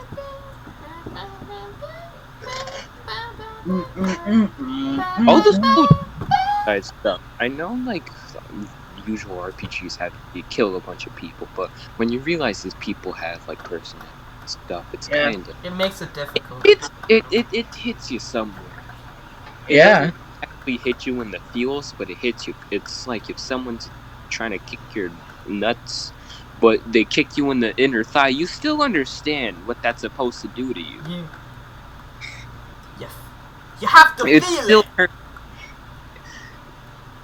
[SPEAKER 3] All this cool stuff. I know, like, usual RPGs have you kill a bunch of people, but when you realize these people have like personality and stuff, it's kind of
[SPEAKER 2] it makes it difficult.
[SPEAKER 3] It hits you somewhere. It doesn't actually hit you in the feels, but it hits you. It's like if someone's trying to kick your nuts, but they kick you in the inner thigh, you still understand what that's supposed to do to you.
[SPEAKER 2] You have to feel it.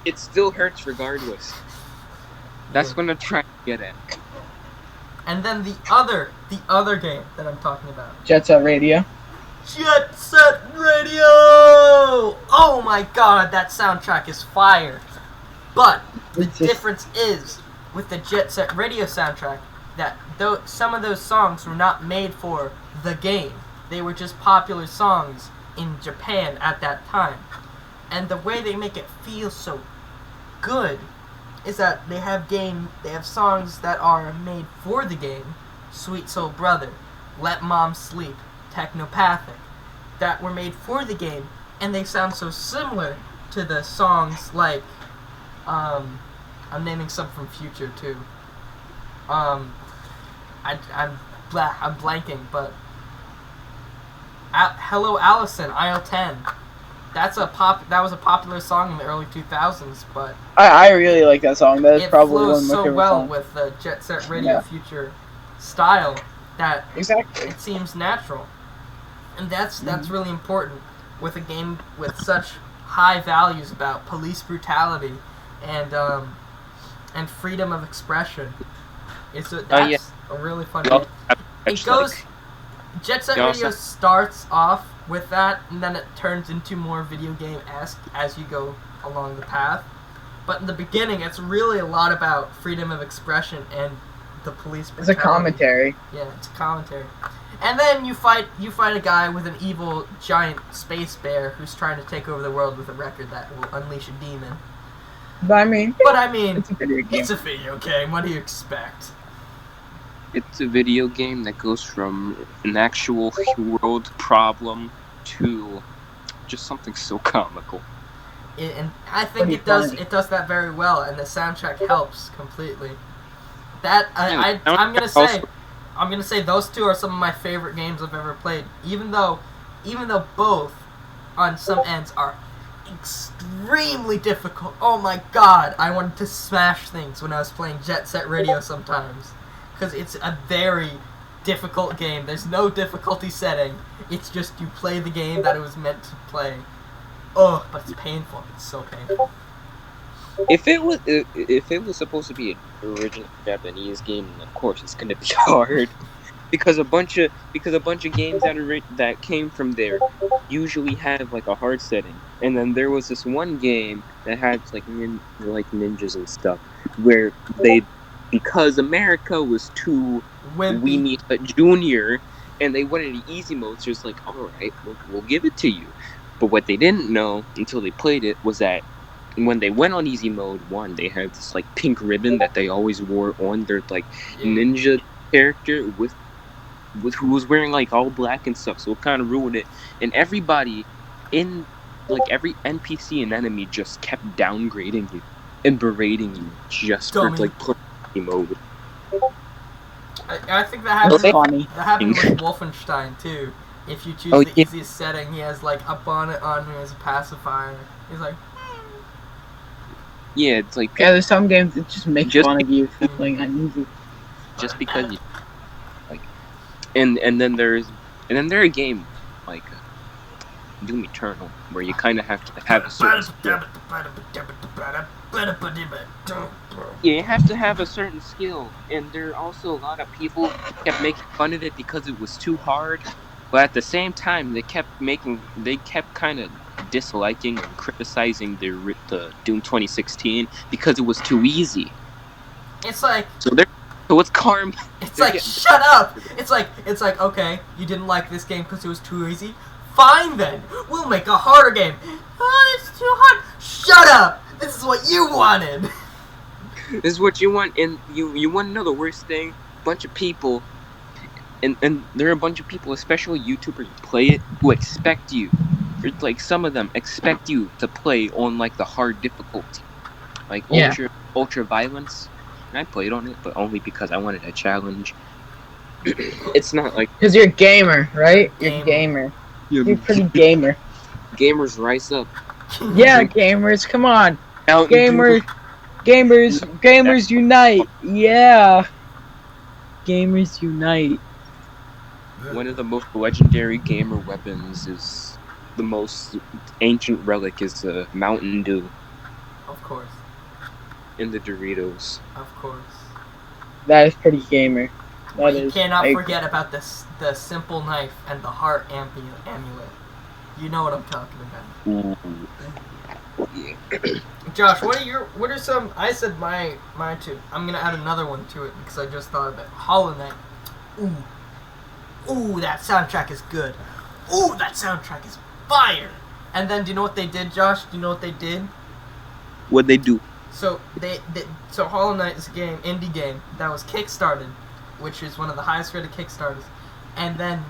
[SPEAKER 3] It still hurts regardless. That's what I'm trying to get at.
[SPEAKER 2] And then the other game that I'm talking about.
[SPEAKER 1] Jet Set Radio.
[SPEAKER 2] Jet Set Radio! Oh my god, that soundtrack is fire. But the difference is, with the Jet Set Radio soundtrack, that some of those songs were not made for the game. They were just popular songs in Japan at that time. And the way they make it feel so good is that they have songs that are made for the game, Sweet Soul Brother, Let Mom Sleep, Technopathic, that were made for the game, and they sound so similar to the songs like, I'm naming some from Future too. I'm blanking, but Hello Allison, IL-10. That was a popular song in the early 2000s, but
[SPEAKER 1] I really like that song. That is probably one of my favorite songs. It flows so well
[SPEAKER 2] with the Jet Set Radio Future style that it seems natural, and that's really important with a game with such high values about police brutality and freedom of expression. A really fun
[SPEAKER 3] Well,
[SPEAKER 2] game.
[SPEAKER 3] I-
[SPEAKER 2] It
[SPEAKER 3] it's
[SPEAKER 2] goes.
[SPEAKER 3] like-
[SPEAKER 2] Jet Set
[SPEAKER 3] They also-
[SPEAKER 2] Radio starts off with that, and then it turns into more video game-esque as you go along the path. But in the beginning, it's really a lot about freedom of expression and the police brutality.
[SPEAKER 1] It's a commentary.
[SPEAKER 2] Yeah, it's a commentary. And then you fight a guy with an evil giant space bear who's trying to take over the world with a record that will unleash a demon.
[SPEAKER 1] But I mean,
[SPEAKER 2] It's
[SPEAKER 1] a video game.
[SPEAKER 2] It's a video game. What do you expect?
[SPEAKER 3] It's a video game that goes from an actual world problem to just something so comical.
[SPEAKER 2] And I think
[SPEAKER 1] Pretty
[SPEAKER 2] it does
[SPEAKER 1] funny.
[SPEAKER 2] it does that very well, and the soundtrack helps completely. That I'm gonna say those two are some of my favorite games I've ever played. Even though both on some ends are extremely difficult. Oh my god, I wanted to smash things when I was playing Jet Set Radio sometimes, because it's a very difficult game. There's no difficulty setting. It's just you play the game that it was meant to play. Oh, but it's painful. It's so painful.
[SPEAKER 3] If it was supposed to be an original Japanese game, then of course it's gonna be hard, because a bunch of games that came from there usually have like a hard setting, and then there was this one game that had like ninjas and stuff where because America was too we need a junior, and they wanted an easy mode. So it's like, all right, we'll give it to you. But what they didn't know until they played it was that when they went on easy mode, one, they had this like pink ribbon that they always wore on their like ninja character with who was wearing like all black and stuff, so it kind of ruined it. And everybody in like every NPC and enemy just kept downgrading you and berating you just for like playing easy mode.
[SPEAKER 2] I think that happened.
[SPEAKER 1] That's funny.
[SPEAKER 2] That happened with Wolfenstein too. If you choose the easiest setting, he has like a bonnet on him as a pacifier. He's like,
[SPEAKER 3] yeah, it's like
[SPEAKER 1] there's some games that just make fun of you for playing uneasy.
[SPEAKER 3] Just because you like, and then there's a game like Doom Eternal where you kind of have to have a certain skill. Yeah, you have to have a certain skill, and there are also a lot of people who kept making fun of it because it was too hard. But at the same time, they kept kind of disliking and criticizing the Doom 2016 because it was too easy.
[SPEAKER 2] It's like
[SPEAKER 3] so it's karma.
[SPEAKER 2] It's like shut up. It's like okay, you didn't like this game because it was too easy. Fine then, we'll make a harder game. Oh, it's too hard. Shut up. This is what you wanted.
[SPEAKER 3] This is what you want, and you want to know the worst thing? Bunch of people. And there are a bunch of people, especially YouTubers who play it, who expect you, or like some of them expect you to play on like the hard difficulty, like ultra violence. And I played on it, but only because I wanted a challenge. It's not like
[SPEAKER 1] because you're a gamer, right? You're a gamer. You're pretty gamer.
[SPEAKER 3] Gamers rise up.
[SPEAKER 1] Yeah, gamers, come on. Gamers unite. Yeah. Gamers unite.
[SPEAKER 3] One of the most legendary gamer weapons is the most ancient relic is the Mountain Dew.
[SPEAKER 2] Of course.
[SPEAKER 3] In the Doritos.
[SPEAKER 2] Of course.
[SPEAKER 1] That is pretty gamer.
[SPEAKER 2] But you cannot forget about the simple knife and the heart amulet. You know what I'm talking about.
[SPEAKER 3] Ooh. Yeah.
[SPEAKER 2] Josh, what are some? I said my two. I'm gonna add another one to it because I just thought of it. Hollow Knight. Ooh, that soundtrack is good. Ooh, that soundtrack is fire. And then, do you know what they did, Josh? Do you know what they did?
[SPEAKER 3] What'd they do?
[SPEAKER 2] So so Hollow Knight is a indie game that was kickstarted, which is one of the highest rated Kickstarters, and then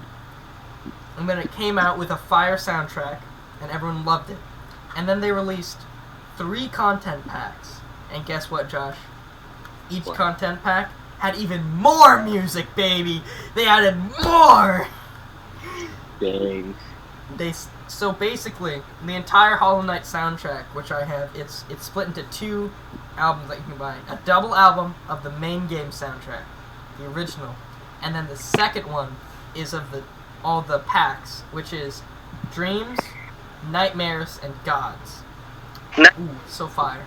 [SPEAKER 2] it came out with a fire soundtrack, and everyone loved it. And then they released 3 content packs, and guess what, Josh? Each content pack had even more music, baby. They added more.
[SPEAKER 3] Dang.
[SPEAKER 2] So basically, the entire Hollow Knight soundtrack, which I have, it's split into 2 albums that you can buy. A double album of the main game soundtrack, the original, and then the second one is of all the packs, which is Dreams, Nightmares, and Gods. Ooh, so fire.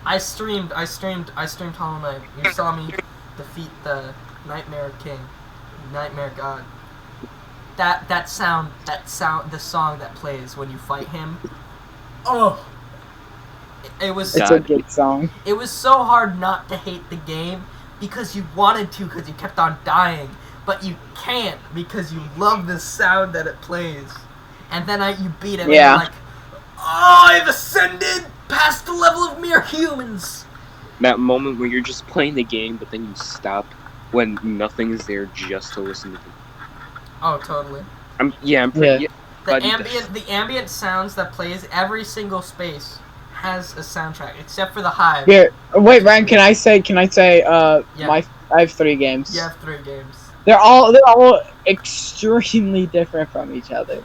[SPEAKER 2] I streamed Hollow Knight. You saw me defeat the Nightmare King, Nightmare God. That sound, the song that plays when you fight him. Oh, it was.
[SPEAKER 1] It's a good song.
[SPEAKER 2] It was so hard not to hate the game because you wanted to, because you kept on dying, but you can't because you love the sound that it plays. And then you beat him, and you're like, oh, I've ascended past the level of mere humans.
[SPEAKER 3] That moment where you're just playing the game, but then you stop when nothing is there just to listen to.
[SPEAKER 2] Oh, totally.
[SPEAKER 3] I'm pretty.
[SPEAKER 2] Yeah. The ambient sounds that plays every single space has a soundtrack, except for the Hive.
[SPEAKER 1] Here, wait, Ryan. Can I say? I have 3 games.
[SPEAKER 2] You have 3 games.
[SPEAKER 1] They're all extremely different from each other.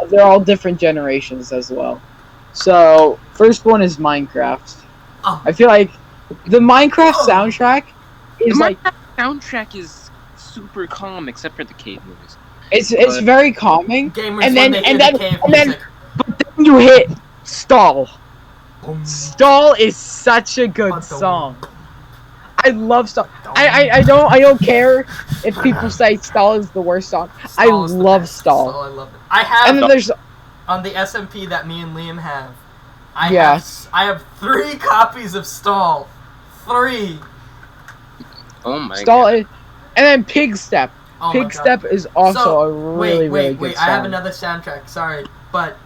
[SPEAKER 1] They're all different generations as well. So, first one is Minecraft.
[SPEAKER 2] Oh.
[SPEAKER 1] I feel like the Minecraft soundtrack is
[SPEAKER 3] soundtrack is super calm except for the cave noise.
[SPEAKER 1] It's very calming.
[SPEAKER 2] Gamers
[SPEAKER 1] and then but then you hit Stall.
[SPEAKER 2] Boom.
[SPEAKER 1] Stall is such a good song. I love Stall. I don't care if people say Stall is the worst song. I love Stall.
[SPEAKER 2] I love it. I have.
[SPEAKER 1] And then there's
[SPEAKER 2] on the SMP that me and Liam have. I have 3 copies of Stall. 3.
[SPEAKER 3] Oh my
[SPEAKER 1] Stall
[SPEAKER 3] god.
[SPEAKER 1] And then Pig Step.
[SPEAKER 2] Oh
[SPEAKER 1] Pig Step is also a really good song.
[SPEAKER 2] I have another soundtrack. Sorry, but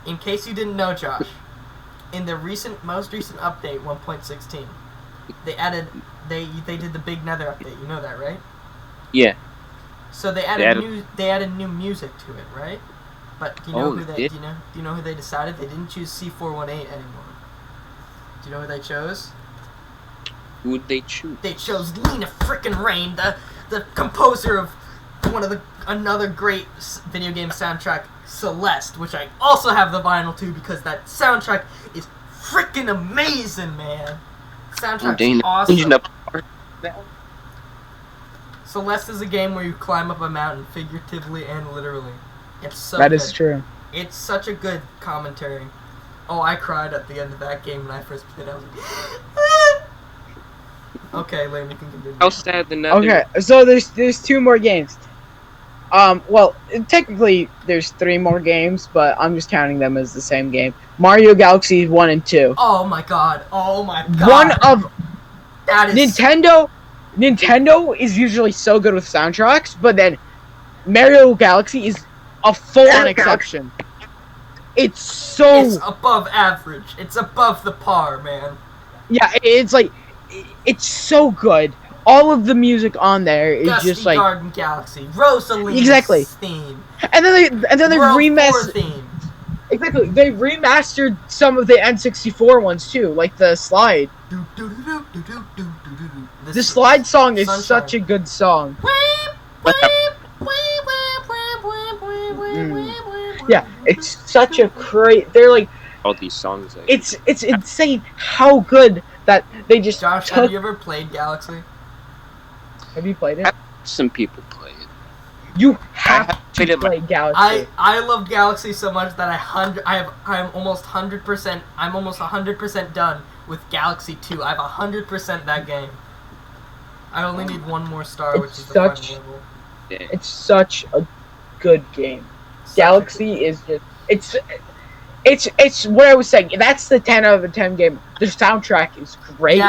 [SPEAKER 2] in case you didn't know, Josh, in the most recent update 1.16, they did the Big Nether update. You know that, right?
[SPEAKER 3] Yeah.
[SPEAKER 2] So they added new music to it, right? But do you know do you know who they decided? They didn't choose C418 anymore. Do you know who they chose?
[SPEAKER 3] Who would they choose?
[SPEAKER 2] They chose Lena frickin' Rain, the composer of another great video game soundtrack, Celeste, which I also have the vinyl to because that soundtrack is frickin' amazing, man. Soundtrack's awesome. Celeste is a game where you climb up a mountain, figuratively and literally. It's so
[SPEAKER 1] That
[SPEAKER 2] good.
[SPEAKER 1] is true.
[SPEAKER 2] It's such a good commentary. Oh, I cried at the end of that game when I first played it. I was like, okay, Liam, you can continue.
[SPEAKER 3] How sad the Nether.
[SPEAKER 1] Okay, so there's 2 more games. Well, technically there's 3 more games, but I'm just counting them as the same game. Mario Galaxy 1 and 2.
[SPEAKER 2] Oh my god! Oh my god!
[SPEAKER 1] One of
[SPEAKER 2] that is
[SPEAKER 1] Nintendo is usually so good with soundtracks, but then Mario Galaxy is a full-on exception. It's
[SPEAKER 2] above average. It's above the par, man.
[SPEAKER 1] Yeah, it's so good. All of the music on there is
[SPEAKER 2] Dusty
[SPEAKER 1] just like
[SPEAKER 2] Garden Galaxy, Rosalie's theme,
[SPEAKER 1] and then they remastered
[SPEAKER 2] theme.
[SPEAKER 1] Exactly, they remastered some of the N64 ones too, like the slide. The slide song is such a good song. Yeah, it's such a They're like
[SPEAKER 3] all these songs.
[SPEAKER 1] It's insane how good that they just.
[SPEAKER 2] Josh, have you ever played Galaxy?
[SPEAKER 1] Have you played it?
[SPEAKER 3] Some people play it.
[SPEAKER 1] You have to play Galaxy.
[SPEAKER 2] I love Galaxy so much that I'm almost 100%. I'm almost 100% done with Galaxy 2. I have 100% that game. I only need 1 more star, which is the final level.
[SPEAKER 1] It's such a good game. Galaxy is just it's what I was saying. That's the 10 out of 10 game. The soundtrack is great.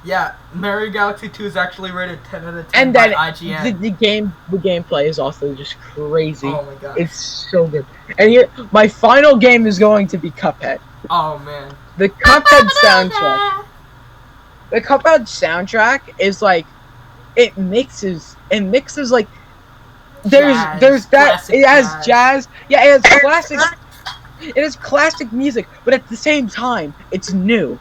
[SPEAKER 2] Yeah. Mario Galaxy 2 is actually rated 10 out of 10
[SPEAKER 1] and
[SPEAKER 2] by
[SPEAKER 1] then
[SPEAKER 2] IGN.
[SPEAKER 1] The gameplay is also just crazy.
[SPEAKER 2] Oh my god.
[SPEAKER 1] It's so good. And here, my final game is going to be Cuphead.
[SPEAKER 2] Oh man.
[SPEAKER 1] The Cuphead soundtrack. The Cuphead soundtrack is like it mixes like there's that it has jazz. Yeah, it has classic. It is classic music, but at the same time, it's new.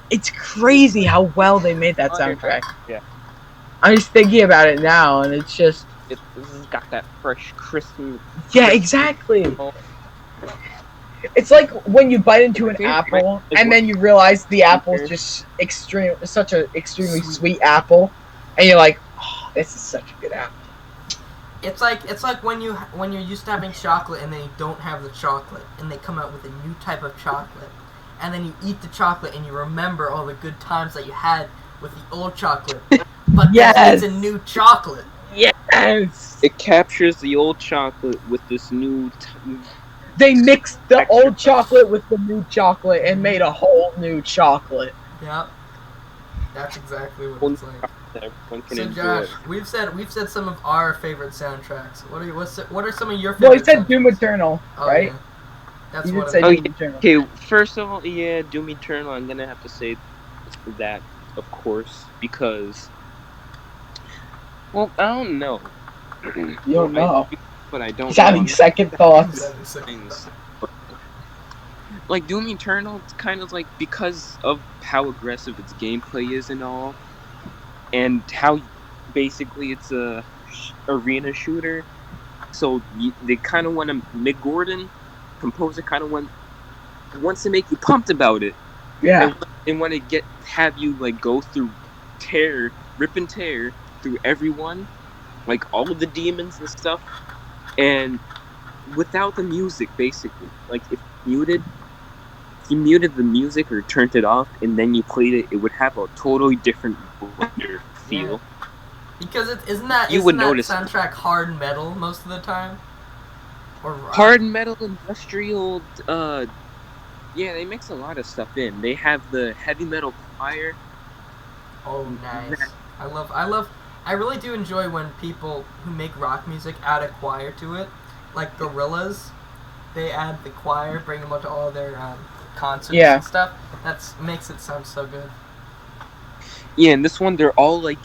[SPEAKER 1] It's crazy how well they made that soundtrack.
[SPEAKER 3] Yeah.
[SPEAKER 1] I'm just thinking about it now, and it's just.
[SPEAKER 3] This has got that fresh, crisp.
[SPEAKER 1] Yeah, exactly. It's like when you bite into an apple, and then you realize the apple is just such an extremely sweet apple, and you're like, oh, this is such a good apple.
[SPEAKER 2] It's like when you're used to having chocolate and then you don't have the chocolate and they come out with a new type of chocolate and then you eat the chocolate and you remember all the good times that you had with the old chocolate. but
[SPEAKER 1] Yes.
[SPEAKER 2] then it's a new chocolate.
[SPEAKER 1] Yes.
[SPEAKER 3] It captures the old chocolate with this new.
[SPEAKER 1] They mixed the
[SPEAKER 3] Extra
[SPEAKER 1] old chocolate with the new chocolate and made a whole new chocolate.
[SPEAKER 2] Yep. That's exactly what
[SPEAKER 3] Old
[SPEAKER 2] it's like.
[SPEAKER 3] that everyone can
[SPEAKER 2] So
[SPEAKER 3] enjoy.
[SPEAKER 2] Josh, we've said some of our favorite soundtracks. What are some of your
[SPEAKER 1] Well,
[SPEAKER 2] favorite?
[SPEAKER 1] he said Doom
[SPEAKER 2] soundtracks?
[SPEAKER 1] Eternal,
[SPEAKER 2] Oh,
[SPEAKER 1] right?
[SPEAKER 2] Yeah. That's
[SPEAKER 1] He
[SPEAKER 2] what
[SPEAKER 1] did
[SPEAKER 2] it
[SPEAKER 1] say
[SPEAKER 3] Oh,
[SPEAKER 2] is.
[SPEAKER 1] Doom Eternal.
[SPEAKER 3] Okay, first of all, yeah, Doom Eternal. I'm gonna have to say that, of course, because well, I don't know.
[SPEAKER 1] You don't know.
[SPEAKER 3] But I don't
[SPEAKER 1] He's
[SPEAKER 3] know.
[SPEAKER 1] having second thoughts.
[SPEAKER 3] Things. Like Doom Eternal, it's kind of like because of how aggressive its gameplay is and all, and how basically it's a arena shooter. So they kind of want to. Mick Gordon, composer, kind of wants to make you pumped about it.
[SPEAKER 1] Yeah.
[SPEAKER 3] And want to have you like go through rip and tear through everyone, like all of the demons and stuff, and without the music, basically. Like if you muted the music or turned it off, and then you played it, it would have a totally different feel.
[SPEAKER 2] Yeah. Because isn't that
[SPEAKER 3] notice
[SPEAKER 2] soundtrack hard metal most of the time? Or rock?
[SPEAKER 3] Hard metal, industrial. Yeah, they mix a lot of stuff in. They have the heavy metal choir.
[SPEAKER 2] Oh, nice. I really do enjoy when people who make rock music add a choir to it. Like Gorillaz, they add the choir, bring them up to all their concerts and stuff. That makes it sound so good.
[SPEAKER 3] Yeah, and this one, they're all like,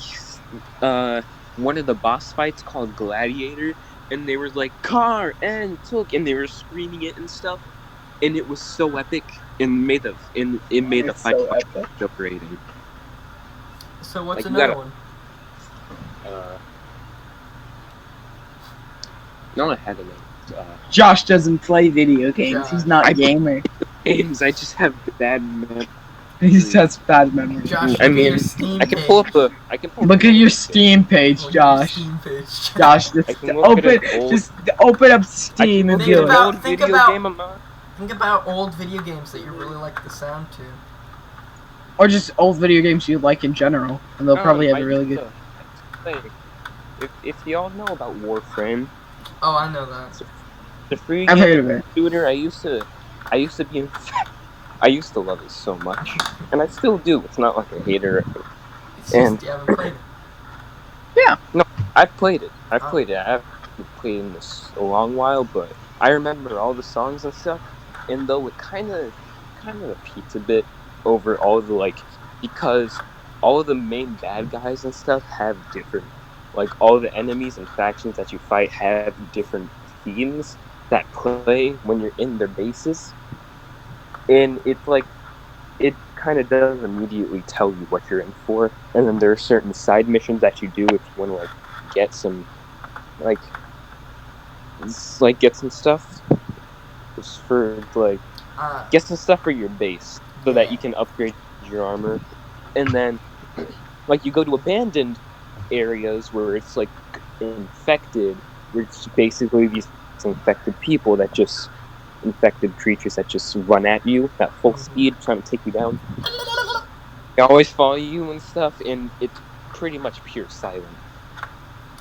[SPEAKER 3] one of the boss fights called Gladiator, and they were like, car and took, and they were screaming it and stuff, and it was so epic, and made the fight
[SPEAKER 1] so epic.
[SPEAKER 3] separating.
[SPEAKER 2] So what's
[SPEAKER 3] Like,
[SPEAKER 2] another one?
[SPEAKER 3] No, I had to know.
[SPEAKER 1] Josh doesn't play video games. He's not a gamer.
[SPEAKER 3] Games, I just have bad memory.
[SPEAKER 1] He just has bad memory.
[SPEAKER 2] Josh,
[SPEAKER 3] I mean, I can pull up a.
[SPEAKER 1] Look at your Steam page, Josh. Josh, just open up Steam and do it.
[SPEAKER 2] Think about old video games that you really like the sound to.
[SPEAKER 1] Or just old video games you like in general, and they'll probably have a really good.
[SPEAKER 3] If y'all know about Warframe.
[SPEAKER 2] Oh, I know that.
[SPEAKER 3] The free
[SPEAKER 1] I've heard of it.
[SPEAKER 3] shooter. I used to be. I used to love it so much, and I still do. It's not like a hater.
[SPEAKER 2] It's just you haven't played it.
[SPEAKER 1] Yeah.
[SPEAKER 3] No, I've played it. I haven't played in this a long while, but I remember all the songs and stuff. And though it kind of repeats a bit over all the because all of the main bad guys and stuff have different, all the enemies and factions that you fight have different themes that play when you're in their bases. And it's it kind of does immediately tell you what you're in for. And then there are certain side missions that you do if you want to get some get some stuff just for get some stuff for your base so that you can upgrade your armor. And then you go to abandoned areas where it's infected, where it's basically these infected people that just infected creatures that just run at you at full speed trying to take you down. They always follow you and stuff, and it's pretty much pure silence.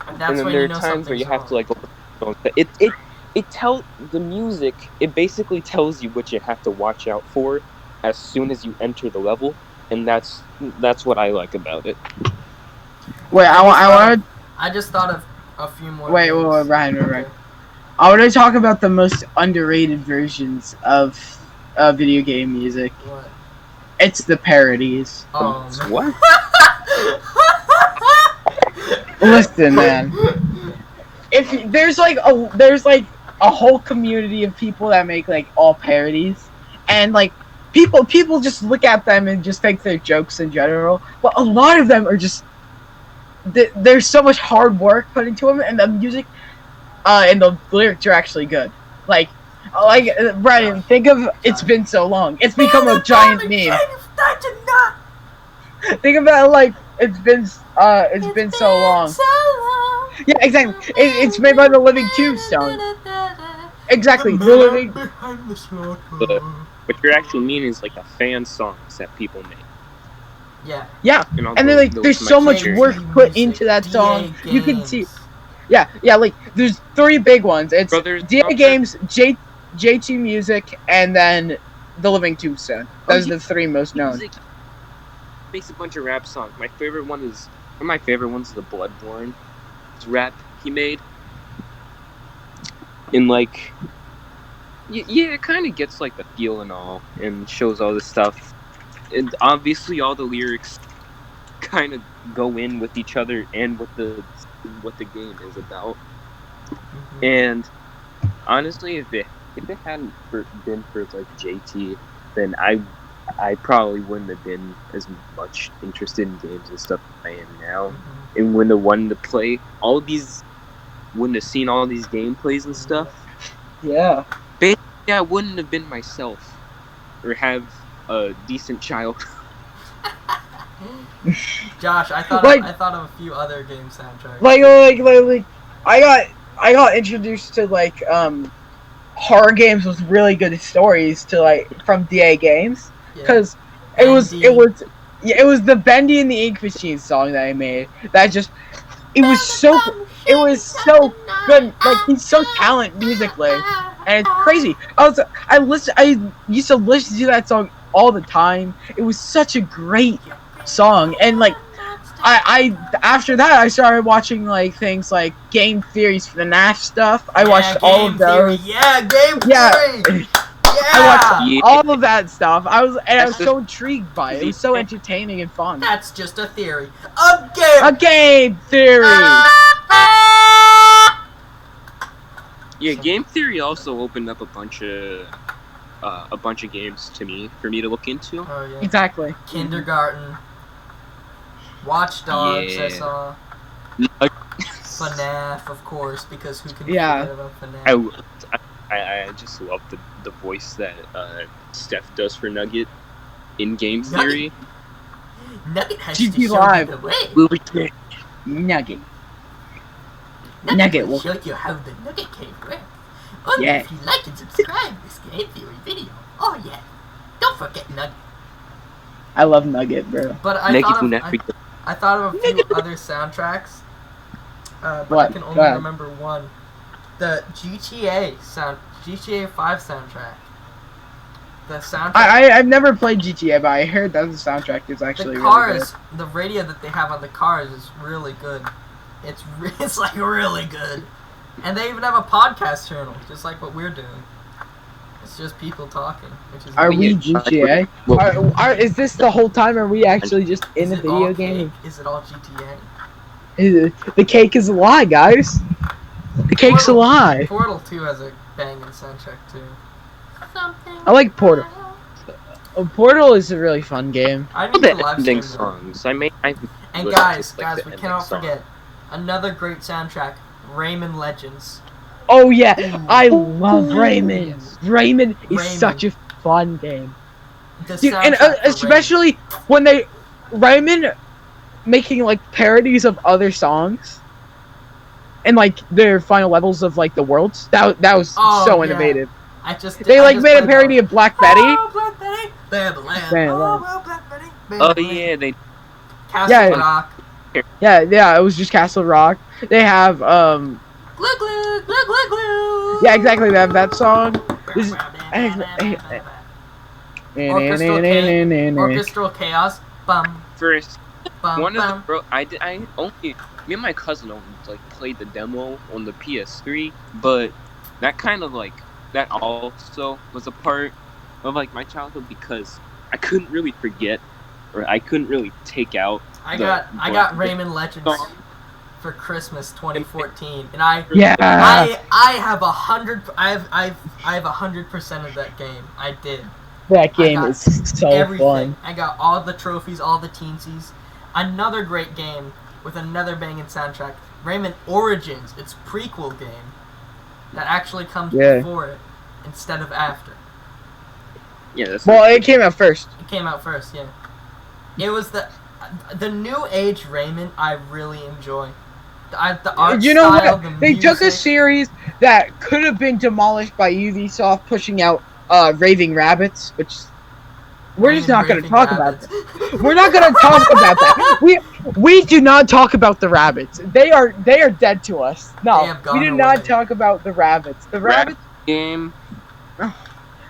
[SPEAKER 3] And then there are times where you have to the music, it basically tells you what you have to watch out for as soon as you enter the level, and that's what I like about it.
[SPEAKER 1] Wait,
[SPEAKER 2] I just thought of a few more.
[SPEAKER 1] Wait, Ryan. I want to talk about the most underrated versions of video game music.
[SPEAKER 2] What?
[SPEAKER 1] It's the parodies.
[SPEAKER 3] What?
[SPEAKER 1] Listen, man. If there's a whole community of people that make all parodies, and people just look at them and just think they're jokes in general. But a lot of them are just there's so much hard work put into them, and the music. And the lyrics are actually good. Brian, think of It's Been So Long. It's become a giant meme. Think about It's been so long. Yeah, exactly. It's made by the Living Tombstone. Exactly. The Living.
[SPEAKER 3] What you're actually meaning is a fan songs that people make.
[SPEAKER 2] Yeah.
[SPEAKER 1] Yeah, and then like there's so much work put into that song. You can see. Yeah, like there's 3 big ones. It's DA Games, JT Music, and then The Living Tombstone. Those are the 3 most known.
[SPEAKER 3] Makes a bunch of rap songs. My favorite one is the Bloodborne rap he made. And like, yeah, it kind of gets like the feel and all, and shows all this stuff. And obviously, all the lyrics kind of go in with each other and what the game is about. Mm-hmm. And honestly, if it hadn't been for like JT, then I probably wouldn't have been as much interested in games and stuff as I am now, mm-hmm. and wouldn't have wanted to play all these. Wouldn't have seen all these gameplays and stuff.
[SPEAKER 1] Yeah.
[SPEAKER 3] Basically, I wouldn't have been myself, or have a decent childhood.
[SPEAKER 2] Josh, I thought of a few other game soundtracks.
[SPEAKER 1] Like I got introduced to like horror games with really good stories to like from DA Games, because it was the Bendy and the Ink Machine song that I made. It was so good. Like, he's so talented musically, and it's crazy. I used to listen to that song all the time. It was such a great song, and like I after that I started watching like things like game theories for the NAF stuff. I watched all of those.
[SPEAKER 2] Game theory.
[SPEAKER 1] I watched all of that stuff. I was so intrigued by it. It was so entertaining and fun.
[SPEAKER 2] That's just a theory.
[SPEAKER 1] A game theory.
[SPEAKER 3] Yeah, game theory also opened up a bunch of games for me to look into.
[SPEAKER 2] Oh yeah.
[SPEAKER 1] Exactly.
[SPEAKER 2] Kindergarten. Watch Dogs, I saw. FNAF, of course, because who can forget about FNAF?
[SPEAKER 3] I just love the voice that Steph does for Nugget in game theory.
[SPEAKER 2] Nugget has
[SPEAKER 1] GT
[SPEAKER 2] to show
[SPEAKER 1] Live.
[SPEAKER 2] you the way.
[SPEAKER 1] Nugget
[SPEAKER 2] will show you how the Nugget came works. Only if you like and subscribe this game theory video. Oh yeah. Don't forget Nugget.
[SPEAKER 1] I love Nugget, bro.
[SPEAKER 2] But I thought of a few other soundtracks. But I can only remember one. The GTA 5 soundtrack. The soundtrack.
[SPEAKER 1] I've never played GTA, but I heard that the soundtrack is actually really good.
[SPEAKER 2] The radio that they have on the cars is really good. It's like really good. And they even have a podcast channel, just like what we're doing. It's just people talking, which is.
[SPEAKER 1] Are we GTA? Is this the whole time? Are we actually just in a video game?
[SPEAKER 2] Is it all GTA?
[SPEAKER 1] The cake is a lie, guys. The cake's a lie.
[SPEAKER 2] Portal 2 has a banging soundtrack too.
[SPEAKER 1] I like Portal. Portal is a really fun game.
[SPEAKER 2] I need to live stream
[SPEAKER 3] songs.
[SPEAKER 2] And guys, we cannot forget another great soundtrack, Rayman Legends.
[SPEAKER 1] Oh yeah, I love Rayman. Rayman is such a fun game. Dude, and especially when Rayman making like parodies of other songs, and like their final levels of like the worlds. That was so innovative. They made a parody of Black Betty.
[SPEAKER 2] Oh, Black Betty. Black Betty.
[SPEAKER 3] Oh yeah, they.
[SPEAKER 2] Castle Rock.
[SPEAKER 1] Yeah, it was just Castle Rock. They have
[SPEAKER 2] Glue glue glue glue glue.
[SPEAKER 1] Yeah, exactly. They have that song.
[SPEAKER 2] Orchestral Chaos. Bum.
[SPEAKER 3] First, one of the me and my cousin only played the demo on the PS3, but that kind of that also was a part of my childhood because I couldn't really forget, or I couldn't really take out.
[SPEAKER 2] I got Rayman Legends for Christmas 2014, and I have 100% of that game. I did.
[SPEAKER 1] That game is so
[SPEAKER 2] everything.
[SPEAKER 1] fun.
[SPEAKER 2] I got all the trophies, all the teensies. Another great game with another banging soundtrack, Rayman Origins. It's prequel game that actually comes before it instead of after.
[SPEAKER 3] Yeah.
[SPEAKER 1] It came out first.
[SPEAKER 2] It came out first. Yeah. It was the new age Rayman. I really enjoy. The art style, the
[SPEAKER 1] they
[SPEAKER 2] music.
[SPEAKER 1] took a series that could have been demolished by Ubisoft pushing out Raving Rabbits, which We're just not going to
[SPEAKER 2] Raymond
[SPEAKER 1] talk
[SPEAKER 2] raping
[SPEAKER 1] about
[SPEAKER 2] rabbits.
[SPEAKER 1] that. We're not going to talk about that. We do not talk about the rabbits. They are dead to us.
[SPEAKER 2] They
[SPEAKER 1] No,
[SPEAKER 2] have gone
[SPEAKER 1] we do
[SPEAKER 2] away.
[SPEAKER 1] not talk about the rabbits. The rabbits,
[SPEAKER 3] Game.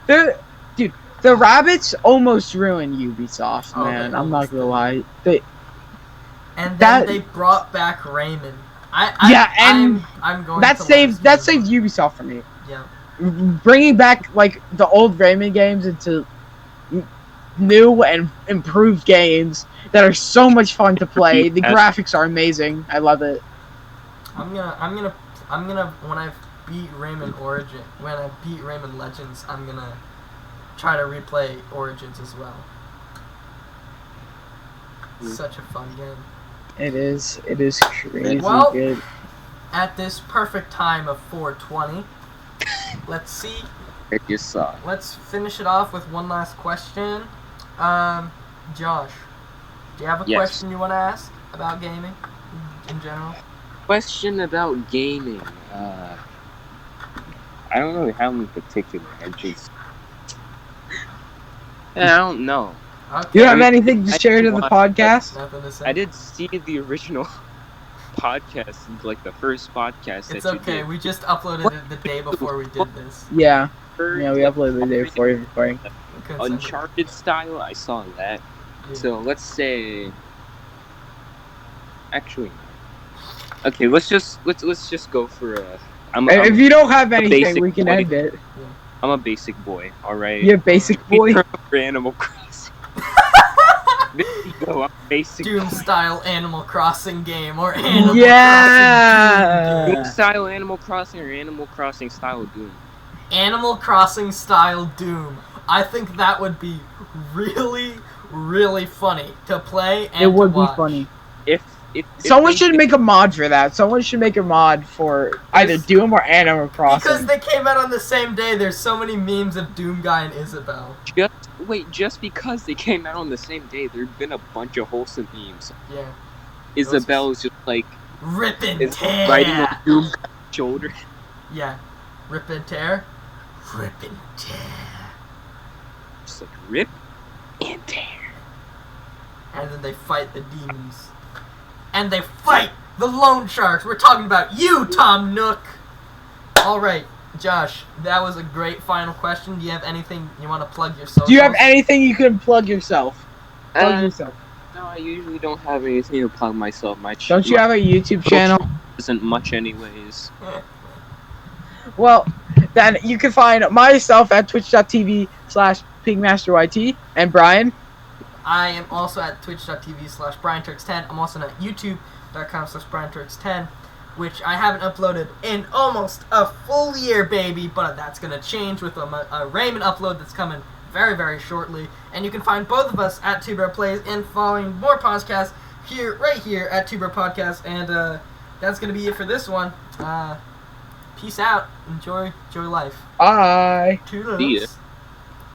[SPEAKER 1] dude, the rabbits almost ruined Ubisoft,
[SPEAKER 2] Oh,
[SPEAKER 1] man.
[SPEAKER 2] they
[SPEAKER 1] I'm not
[SPEAKER 2] almost
[SPEAKER 1] gonna
[SPEAKER 2] did.
[SPEAKER 1] lie.
[SPEAKER 2] And then
[SPEAKER 1] that-
[SPEAKER 2] they brought back Raymond. I'm going
[SPEAKER 1] that
[SPEAKER 2] to
[SPEAKER 1] saved Ubisoft for me.
[SPEAKER 2] Yeah.
[SPEAKER 1] Bringing back like the old Rayman games into new and improved games that are so much fun to play. The graphics are amazing. I love it.
[SPEAKER 2] I'm gonna when I beat Rayman Legends, I'm gonna try to replay Origins as well. Such a fun game.
[SPEAKER 1] It is crazy
[SPEAKER 2] Well,
[SPEAKER 1] good.
[SPEAKER 2] At this perfect time of 4:20, let's see.
[SPEAKER 3] It just suck.
[SPEAKER 2] Let's finish it off with one last question. Josh, do you have a
[SPEAKER 3] Yes.
[SPEAKER 2] question you want to ask about gaming in general?
[SPEAKER 3] Question about gaming. I don't really have any particular. I don't know.
[SPEAKER 2] Okay.
[SPEAKER 1] You don't have anything to
[SPEAKER 3] I
[SPEAKER 1] share to
[SPEAKER 3] did
[SPEAKER 1] the
[SPEAKER 3] watch-
[SPEAKER 1] podcast?
[SPEAKER 2] Nothing to say.
[SPEAKER 3] I did see the original podcast, like the first podcast
[SPEAKER 2] It's
[SPEAKER 3] that you
[SPEAKER 2] okay.
[SPEAKER 3] did.
[SPEAKER 2] We just uploaded it the day before we did this.
[SPEAKER 1] Yeah.
[SPEAKER 3] First,
[SPEAKER 1] Yeah, we uploaded the day before you're recording.
[SPEAKER 2] We couldn't send it.
[SPEAKER 3] Uncharted style. I saw that.
[SPEAKER 2] Yeah.
[SPEAKER 3] So let's say. Actually, okay. Let's just go for a.
[SPEAKER 1] If you don't have anything,
[SPEAKER 3] basic
[SPEAKER 1] we can
[SPEAKER 3] boy.
[SPEAKER 1] end it.
[SPEAKER 3] I'm a basic boy. All right.
[SPEAKER 1] You're a basic boy.
[SPEAKER 3] For Animal Crossing. There you go. I'm basic.
[SPEAKER 2] Doom style Animal Crossing game or Animal
[SPEAKER 1] Yeah.
[SPEAKER 2] Crossing
[SPEAKER 3] Doom style Animal Crossing or Animal Crossing style Doom.
[SPEAKER 2] Animal Crossing style Doom. I think that would be really, really funny to play and
[SPEAKER 1] It would
[SPEAKER 2] to watch.
[SPEAKER 1] be funny.
[SPEAKER 3] If
[SPEAKER 1] Someone
[SPEAKER 3] they-
[SPEAKER 1] should make a mod for that. Someone should make a mod for either Doom or Animal
[SPEAKER 2] Because
[SPEAKER 1] Crossing.
[SPEAKER 2] they came out on the same day, there's so many memes of Doom Guy and Isabel.
[SPEAKER 3] Just because they came out on the same day, there've been a bunch of wholesome memes.
[SPEAKER 2] Yeah.
[SPEAKER 3] Isabel's just like
[SPEAKER 2] Rip and
[SPEAKER 3] is
[SPEAKER 2] tear.
[SPEAKER 3] riding on Doom's shoulder.
[SPEAKER 2] Yeah. Rip and tear. Rip and tear.
[SPEAKER 3] Just like rip and tear.
[SPEAKER 2] And then they fight the demons. And they fight the loan sharks. We're talking about you, Tom Nook. Alright, Josh, that was a great final question. Do you have anything you want to plug your socials?
[SPEAKER 1] Do you have anything you can plug yourself? Plug yourself.
[SPEAKER 3] No, I usually don't have anything to plug myself.
[SPEAKER 1] Don't you have a YouTube channel?
[SPEAKER 3] Isn't much anyways.
[SPEAKER 1] Well, then you can find myself at twitch.tv/pigmasteryt and Brian.
[SPEAKER 2] I am also at twitch.tv/BrianTurks10. I'm also at youtube.com/BrianTurks10, which I haven't uploaded in almost a full year, baby, but that's going to change with a Raymond upload that's coming very, very shortly. And you can find both of us at Two Bear Plays and following more podcasts right here at Two Bear Podcast. And that's going to be it for this one. Peace out. Enjoy life.
[SPEAKER 1] Bye.
[SPEAKER 2] Toodles.
[SPEAKER 3] See ya.